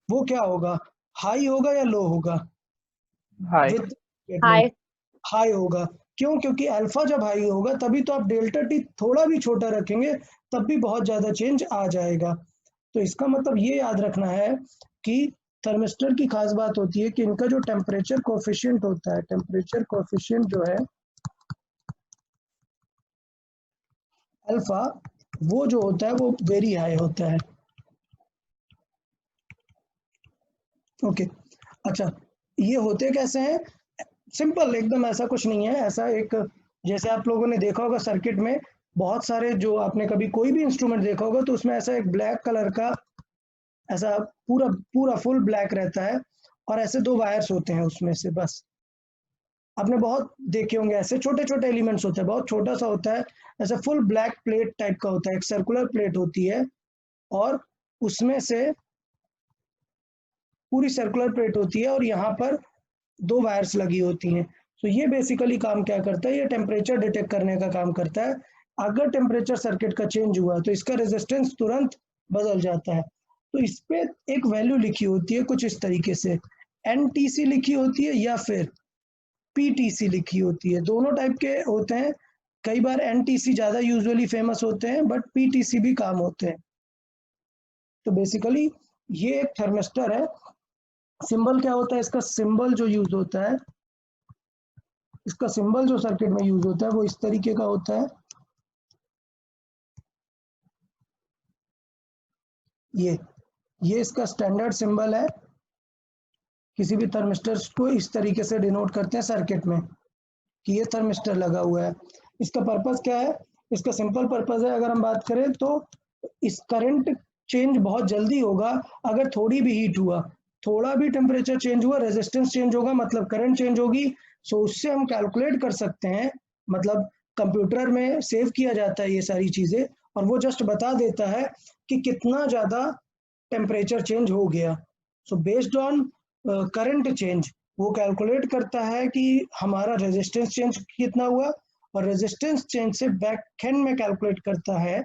वो क्या होगा? हाई होगा या लो होगा? हाई हाई होगा। क्यों? क्योंकि अल्फा जब हाई होगा तभी तो आप डेल्टा टी थोड़ा भी छोटा रखेंगे तब भी बहुत ज्यादा चेंज आ जाएगा। तो इसका मतलब ये याद रखना है कि थर्मिस्टर की खास बात होती है कि इनका जो टेम्परेचर कोफिशिएंट होता है, टेम्परेचर कोफिशिएंट जो है अल्फा, वो जो होता है वो वेरी हाई होता है। ओके अच्छा, ये होते कैसे हैं? सिंपल एकदम, ऐसा कुछ नहीं है। ऐसा एक, जैसे आप लोगों ने देखा होगा सर्किट में बहुत सारे, जो आपने कभी कोई भी इंस्ट्रूमेंट देखा होगा तो उसमें ऐसा एक ब्लैक कलर का ऐसा पूरा पूरा फुल ब्लैक रहता है और ऐसे दो वायर्स होते हैं उसमें से, बस। आपने बहुत देखे होंगे ऐसे छोटे छोटे एलिमेंट्स होते हैं, बहुत छोटा सा होता है, ऐसे फुल ब्लैक प्लेट टाइप का होता है, एक सर्कुलर प्लेट होती है और उसमें से पूरी सर्कुलर प्लेट होती है और यहाँ पर दो वायर्स लगी होती हैं। तो ये बेसिकली काम क्या करता है? ये टेम्परेचर डिटेक्ट करने का काम करता है। अगर टेम्परेचर सर्किट का चेंज हुआ तो इसका रेजिस्टेंस तुरंत बदल जाता है। तो इस पे एक वैल्यू लिखी होती है कुछ इस तरीके से, NTC लिखी होती है या फिर PTC लिखी होती है, दोनों टाइप के होते हैं। कई बार NTC ज्यादा यूजुअली फेमस होते हैं, बट PTC भी काम होते हैं। तो बेसिकली ये एक थर्मिस्टर है। सिंबल क्या होता है इसका? सिंबल जो यूज होता है, इसका सिंबल जो सर्किट में यूज होता है वो इस तरीके का होता है। ये इसका स्टैंडर्ड सिंबल है। किसी भी थर्मिस्टर को इस तरीके से डिनोट करते हैं सर्किट में कि ये थर्मिस्टर लगा हुआ है। इसका पर्पस क्या है? इसका सिंपल पर्पस है, अगर हम बात करें तो इस करंट चेंज बहुत जल्दी होगा अगर थोड़ी भी हीट हुआ, थोड़ा भी टेम्परेचर चेंज हुआ, रेजिस्टेंस चेंज होगा, मतलब करंट चेंज होगी। सो उससे हम कैलकुलेट कर सकते हैं, मतलब कंप्यूटर में सेव किया जाता है ये सारी चीजें, और वो जस्ट बता देता है कि कितना ज्यादा टेम्परेचर चेंज हो गया। So based on current change वो कैलकुलेट करता है कि हमारा रेजिस्टेंस चेंज कितना हुआ, और रेजिस्टेंस चेंज से बैक एंड में कैलकुलेट करता है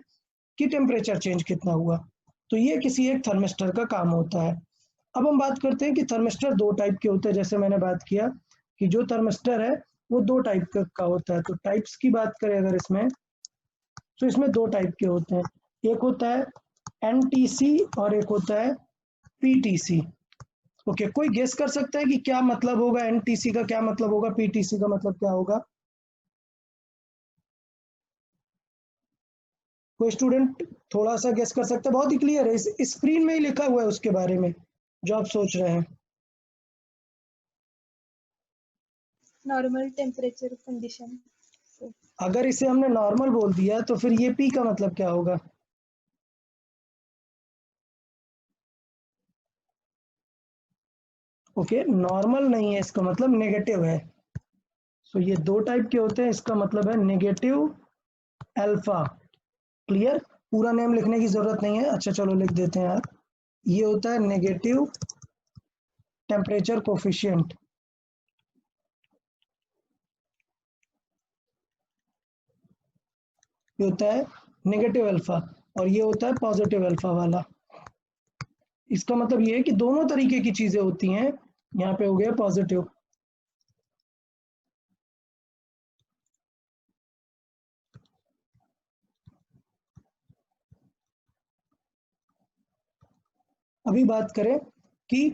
कि टेम्परेचर चेंज कितना हुआ। तो ये किसी एक थर्मिस्टर का काम होता है। अब हम बात करते हैं कि थर्मिस्टर दो टाइप के होते हैं। जैसे मैंने बात किया कि जो थर्मिस्टर है वो दो टाइप का होता है। तो टाइप्स की बात करें अगर इसमें, तो इसमें दो टाइप के होते हैं। एक होता है NTC और एक होता है PTC। ओके, कोई गेस कर सकता है कि क्या मतलब होगा NTC का, क्या मतलब होगा PTC का, मतलब क्या होगा? कोई स्टूडेंट थोड़ा सा गेस कर सकता है? बहुत ही क्लियर है, इस स्क्रीन में ही लिखा हुआ है उसके बारे में जो आप सोच रहे हैं। Normal temperature condition. अगर इसे हमने नॉर्मल बोल दिया तो फिर ये P का मतलब क्या होगा? ओके, नॉर्मल नहीं है, इसका मतलब नेगेटिव है। सो ये दो टाइप के होते हैं, इसका मतलब है नेगेटिव अल्फा। क्लियर? पूरा नेम लिखने की जरूरत नहीं है। अच्छा चलो लिख देते हैं यार। ये होता है नेगेटिव टेम्परेचर कोफिशिएंट। ये होता है नेगेटिव अल्फा, और ये होता है पॉजिटिव अल्फा वाला। इसका मतलब ये है कि दोनों तरीके की चीजें होती हैं। यहाँ पे हो गया पॉजिटिव। अभी बात करें कि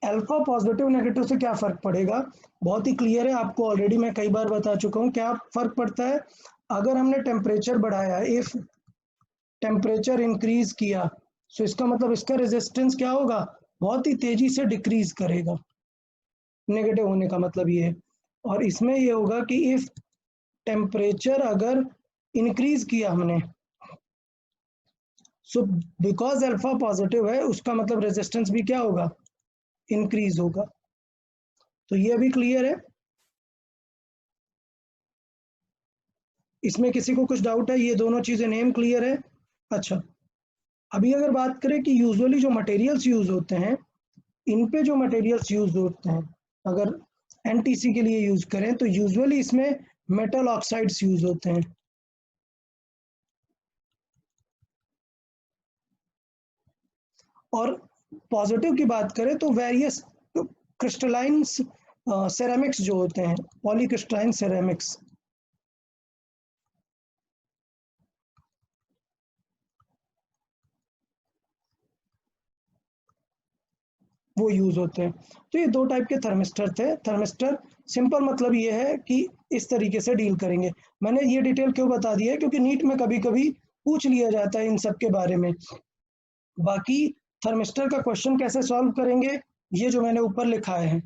अल्फा पॉजिटिव नेगेटिव से क्या फर्क पड़ेगा। बहुत ही क्लियर है, आपको ऑलरेडी मैं कई बार बता चुका हूँ क्या फर्क पड़ता है। अगर हमने टेम्परेचर बढ़ाया, इफ टेम्परेचर इंक्रीज किया, सो इसका मतलब इसका रेजिस्टेंस क्या होगा? बहुत ही तेजी से डिक्रीज करेगा। नेगेटिव होने का मतलब ये है। और इसमें ये होगा कि इफ टेम्परेचर अगर इंक्रीज किया हमने, सो बिकॉज अल्फा पॉजिटिव है, उसका मतलब रेजिस्टेंस भी क्या होगा? इंक्रीज होगा। तो ये भी क्लियर है। इसमें किसी को कुछ डाउट है? ये दोनों चीजें नेम क्लियर है? अच्छा, अभी अगर बात करें कि यूजुअली जो मटेरियल्स यूज होते हैं, इन पे जो मटेरियल्स यूज होते हैं, अगर NTC के लिए यूज करें तो यूजुअली इसमें मेटल ऑक्साइड्स यूज होते हैं। और पॉजिटिव की बात करें तो वेरियस क्रिस्टलाइन सेरेमिक्स जो होते हैं, पॉलीक्रिस्टलाइन सेरेमिक्स, वो यूज होते हैं। तो ये दो टाइप के थर्मिस्टर थे। थर्मिस्टर सिंपल मतलब ये है कि इस तरीके से डील करेंगे। मैंने ये डिटेल क्यों बता दिया है, क्योंकि नीट में कभी कभी पूछ लिया जाता है इन सब के बारे में। बाकी थर्मिस्टर का क्वेश्चन कैसे सॉल्व करेंगे, ये जो मैंने ऊपर लिखाए हैं,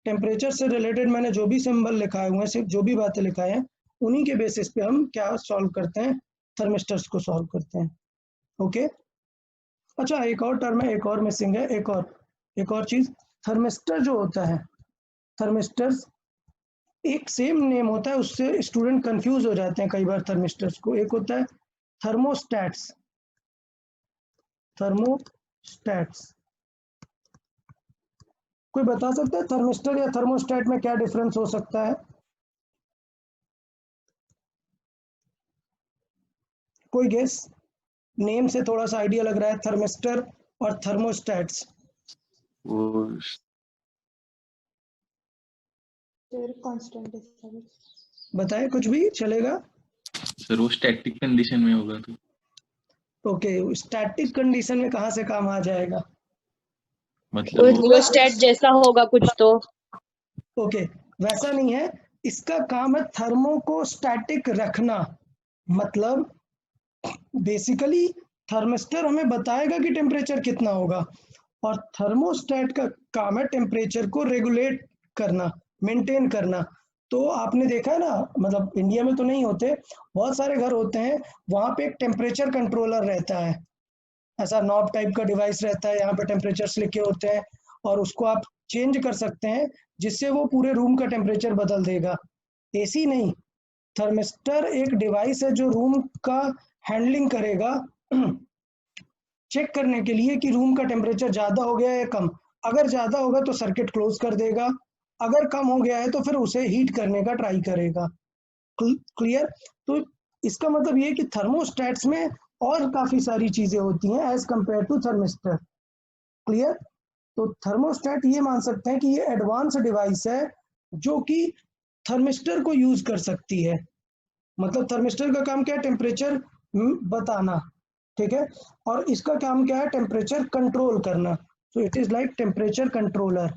टेम्परेचर से रिलेटेड मैंने जो भी सिंबल लिखाए हुए हैं, सिर्फ जो भी बातें लिखाए हैं, उन्हीं के बेसिस पे हम क्या सॉल्व करते हैं, थर्मिस्टर्स को सॉल्व करते हैं। ओके, अच्छा एक और टर्म है, एक और मिसिंग है, एक और चीज। थर्मिस्टर जो होता है, थर्मिस्टर्स एक सेम नेम होता है, उससे स्टूडेंट कंफ्यूज हो जाते हैं कई बार थर्मिस्टर्स को। एक होता है थर्मोस्टैट्स। थर्मोस्टैट्स, कोई बता सकता है थर्मिस्टर या थर्मोस्टैट में क्या डिफरेंस हो सकता है? कोई गेस? नेम से थोड़ा सा आइडिया लग रहा है, थर्मिस्टर और थर्मोस्टेट्स। वो बताएं, कुछ भी चलेगा? सर वो स्टैटिक कंडीशन में होगा तो ओके, स्टैटिक कंडीशन में कहाँ से काम आ जाएगा? मतलब वो रियोस्टेट जैसा होगा कुछ तो। ओके, वैसा नहीं है, इसका काम है थर्मो को स्टैटिक रखना। मतलब बेसिकली थर्मिस्टर हमें बताएगा कि टेम्परेचर कितना होगा, और थर्मोस्टेट का काम है टेम्परेचर को रेगुलेट करना, मेंटेन करना। तो आपने देखा है ना, मतलब इंडिया में तो नहीं होते, बहुत सारे घर होते हैं वहाँ पे एक टेम्परेचर कंट्रोलर रहता है, ऐसा नॉब टाइप का डिवाइस रहता है, यहाँ पे टेम्परेचर्स लिखे होते हैं और उसको आप चेंज कर सकते हैं जिससे वो पूरे रूम का टेम्परेचर बदल देगा। एसी नहीं, थर्मिस्टर एक डिवाइस है जो रूम का हैंडलिंग करेगा चेक करने के लिए कि रूम का टेम्परेचर ज़्यादा हो गया है या कम। अगर ज़्यादा होगा तो सर्किट क्लोज कर देगा, अगर कम हो गया है तो फिर उसे हीट करने का ट्राई करेगा। क्लियर? तो इसका मतलब ये है कि थर्मोस्टेट्स में और काफ़ी सारी चीज़ें होती हैं as compare to thermistor. Clear? तो थर्मोस्टेट ये मान सकते हैं कि ये एडवांस डिवाइस है जो कि थर्मिस्टर को यूज कर सकती है। मतलब थर्मिस्टर का काम क्या है? टेम्परेचर बताना, ठीक है, और इसका काम क्या है? टेम्परेचर कंट्रोल करना। सो it is like temperature controller.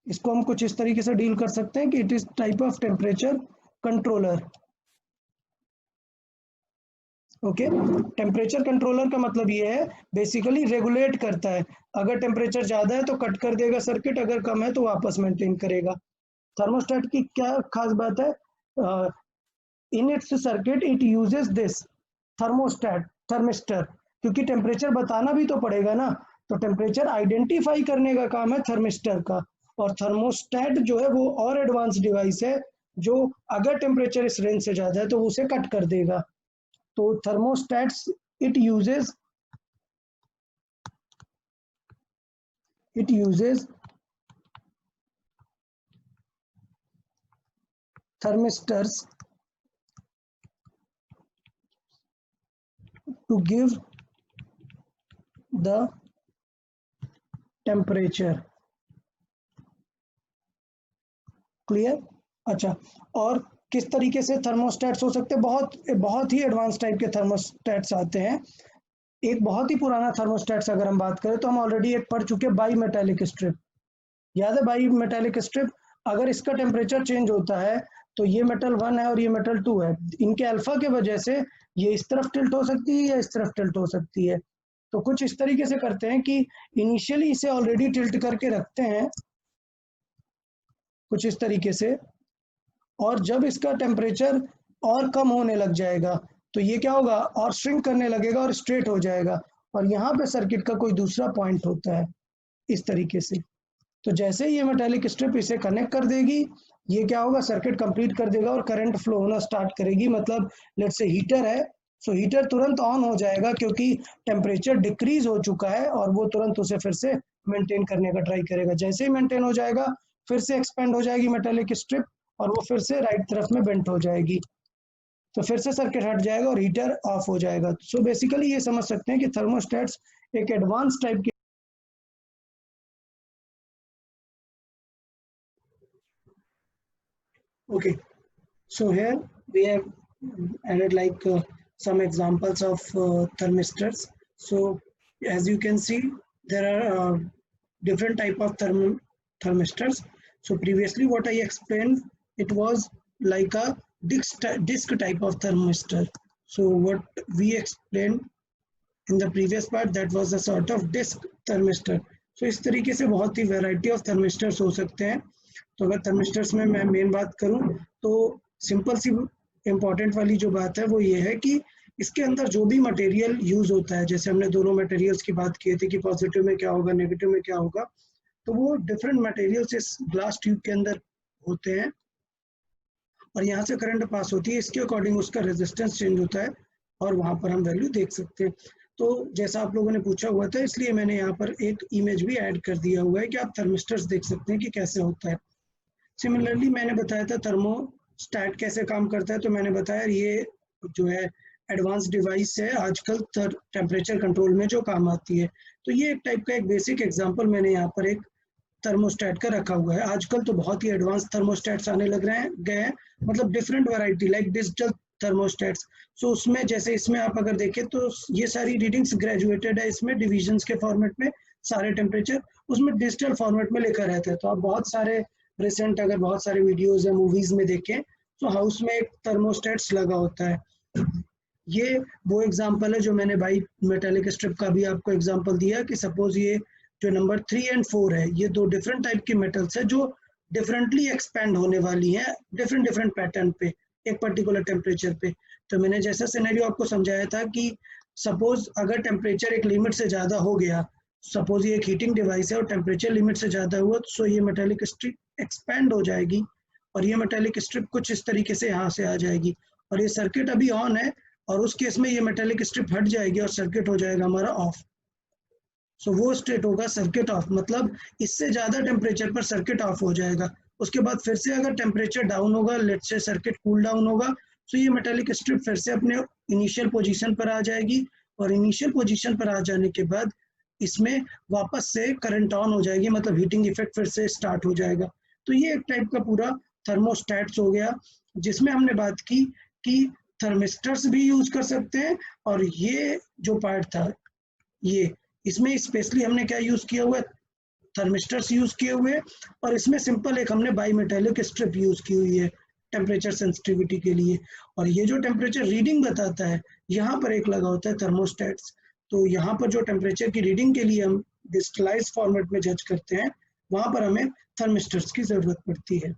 इसको हम कुछ इस तरीके से डील कर सकते हैं कि it is type of temperature controller. Okay, temperature controller का मतलब ये है बेसिकली रेगुलेट करता है, अगर टेम्परेचर ज़्यादा है तो कट कर देगा सर्किट, अगर कम है तो वापस मेंटेन करेगा। थर्मोस्टेट की क्या खास बात है? In its circuit it uses this thermistor, क्योंकि टेम्परेचर बताना भी तो पड़ेगा ना, तो टेम्परेचर आइडेंटिफाई करने का काम है थर्मिस्टर का। और थर्मोस्टेट जो है वो और एडवांस डिवाइस है जो अगर टेम्परेचर इस रेंज से ज़्यादा है तो उसे कट कर देगा। तो thermostats it uses thermistors to give the temperature. Clear? अच्छा, और किस तरीके से थर्मोस्टेट्स हो सकते हैं? बहुत ही एडवांस टाइप के थर्मोस्टेट्स आते हैं। एक बहुत ही पुराना थर्मोस्टेट्स अगर हम बात करें तो हम ऑलरेडी एक पढ़ चुके, बाई मेटालिक स्ट्रिप। याद है बाई मेटालिक स्ट्रिप? अगर इसका टेम्परेचर चेंज होता है तो ये मेटल 1 है और ये मेटल 2 है, इनके अल्फा के वजह से ये इस तरफ टिल्ट हो सकती है या इस तरफ टिल्ट हो सकती है। तो कुछ इस तरीके से करते हैं कि इनिशियली इसे ऑलरेडी टिल्ट करके रखते हैं कुछ इस तरीके से, और जब इसका टेम्परेचर और कम होने लग जाएगा तो ये क्या होगा? और श्रिंक करने लगेगा और स्ट्रेट हो जाएगा, और यहाँ पे सर्किट का कोई दूसरा पॉइंट होता है इस तरीके से। तो जैसे ही ये मेटालिक स्ट्रिप इसे कनेक्ट कर देगी, ये क्या होगा? सर्किट कंप्लीट कर देगा और करंट फ्लो होना स्टार्ट करेगी। मतलब लेट्स से हीटर है, सो हीटर तुरंत ऑन हो जाएगा क्योंकि टेम्परेचर डिक्रीज हो चुका है और वो तुरंत उसे फिर से मेंटेन करने का ट्राई करेगा। जैसे ही मेंटेन हो जाएगा फिर से एक्सपेंड हो जाएगी मेटालिक स्ट्रिप और वो फिर से राइट तरफ में बेंट हो जाएगी, तो फिर से सर्किट हट जाएगा और हीटर ऑफ हो जाएगा। सो बेसिकली ये समझ सकते हैं कि थर्मोस्टेट्स एक एडवांस टाइप के Okay, so here we have added like some examples of thermistors. So as you can see, there are different type of thermistors. So previously what I explained, it was like a disc type of thermistor. So what we explained in the previous part, that was a sort of disc thermistor. So इस तरीके से बहुत ही variety of thermistors हो सकते हैं। तो अगर thermistors में मैं मेन बात करूं तो सिंपल सी इम्पोर्टेंट वाली जो बात है वो ये है कि इसके अंदर जो भी मटेरियल यूज होता है, जैसे हमने दोनों मटेरियल्स की बात की थी कि पॉजिटिव में क्या होगा, नेगेटिव में क्या होगा, तो वो डिफरेंट मटेरियल्स इस ग्लास ट्यूब के अंदर होते हैं और यहाँ से करंट पास होती है, इसके अकॉर्डिंग उसका रेजिस्टेंस चेंज होता है और वहाँ पर हम वैल्यू देख सकते हैं। तो जैसा आप लोगों ने पूछा हुआ था, इसलिए मैंने यहाँ पर एक इमेज भी ऐड कर दिया हुआ है कि आप थर्मिस्टर्स देख सकते हैं कि कैसे होता है। सिमिलरली मैंने बताया था स्टैट कैसे काम करता है, तो मैंने बताया ये जो है एडवांस डिवाइस है आजकल टेम्परेचर कंट्रोल में जो काम आती है। तो ये एक टाइप का एक बेसिक एग्जांपल मैंने यहाँ पर एक थर्मोस्टेट का रखा हुआ है। आजकल तो बहुत ही एडवांस थर्मोस्टेट्स आने लग रहे हैं गए हैं, मतलब different variety like digital thermostats. So उसमें जैसे इसमें आप अगर देखें तो ये सारी रीडिंग्स ग्रेजुएटेड है, इसमें डिविजन्स के फॉर्मेट में सारे टेम्परेचर उसमें डिजिटल फॉर्मेट में लेकर रहते हैं। तो आप बहुत सारे रिसेंट अगर बहुत सारे वीडियोज या मूवीज में देखें तो हाउस में एक थर्मोस्टेट्स लगा होता है। ये वो एग्जांपल है जो मैंने बाई मेटेलिक स्ट्रिप का भी आपको एग्जांपल दिया कि सपोज ये जो नंबर 3 और 4 है, ये दो डिफरेंट टाइप की मेटल्स है जो डिफरेंटली एक्सपेंड होने वाली है डिफरेंट पैटर्न पे एक पर्टिकुलर टेम्परेचर पे। तो मैंने जैसा सिनेरियो आपको समझाया था कि सपोज अगर टेम्परेचर एक लिमिट से ज़्यादा हो गया, सपोज ये एक हीटिंग डिवाइस है और टेम्परेचर लिमिट से ज़्यादा हुआ, तो ये मेटेलिक स्ट्रिप एक्सपेंड हो जाएगी और ये मेटेलिक स्ट्रिप कुछ इस तरीके से यहाँ से आ जाएगी और ये सर्किट अभी ऑन है और उस केस में ये मेटेलिक स्ट्रिप हट जाएगी और सर्किट हो जाएगा हमारा ऑफ। सो वो स्टेट होगा सर्किट ऑफ, मतलब इससे ज़्यादा टेम्परेचर पर सर्किट ऑफ हो जाएगा। उसके बाद फिर से अगर टेम्परेचर डाउन होगा, let's say circuit cool down होगा, तो ये मेटेलिक स्ट्रिप फिर से अपने इनिशियल पोजीशन पर आ जाएगी और इनिशियल पोजीशन पर आ जाने के बाद इसमें वापस से करंट ऑन हो जाएगी, मतलब हीटिंग इफेक्ट फिर से स्टार्ट हो जाएगा। तो ये एक टाइप का पूरा थर्मोस्टेट्स हो गया जिसमें हमने बात की कि थर्मिस्टर्स भी यूज कर सकते हैं और ये जो पार्ट था ये इसमें स्पेशली हमने क्या यूज किया हुआ है, थर्मिस्टर्स यूज किए हुए और इसमें सिंपल एक हमने बाई मेटेलिक स्ट्रिप यूज की हुई है टेम्परेचर सेंसिटिविटी के लिए। और ये जो टेम्परेचर रीडिंग बताता है यहाँ पर एक लगा होता है थर्मोस्टेट्स। तो यहाँ पर जो टेम्परेचर की रीडिंग के लिए हम डिजिटलाइज फॉर्मेट में जज करते हैं वहाँ पर हमें थर्मिस्टर्स की जरूरत पड़ती है।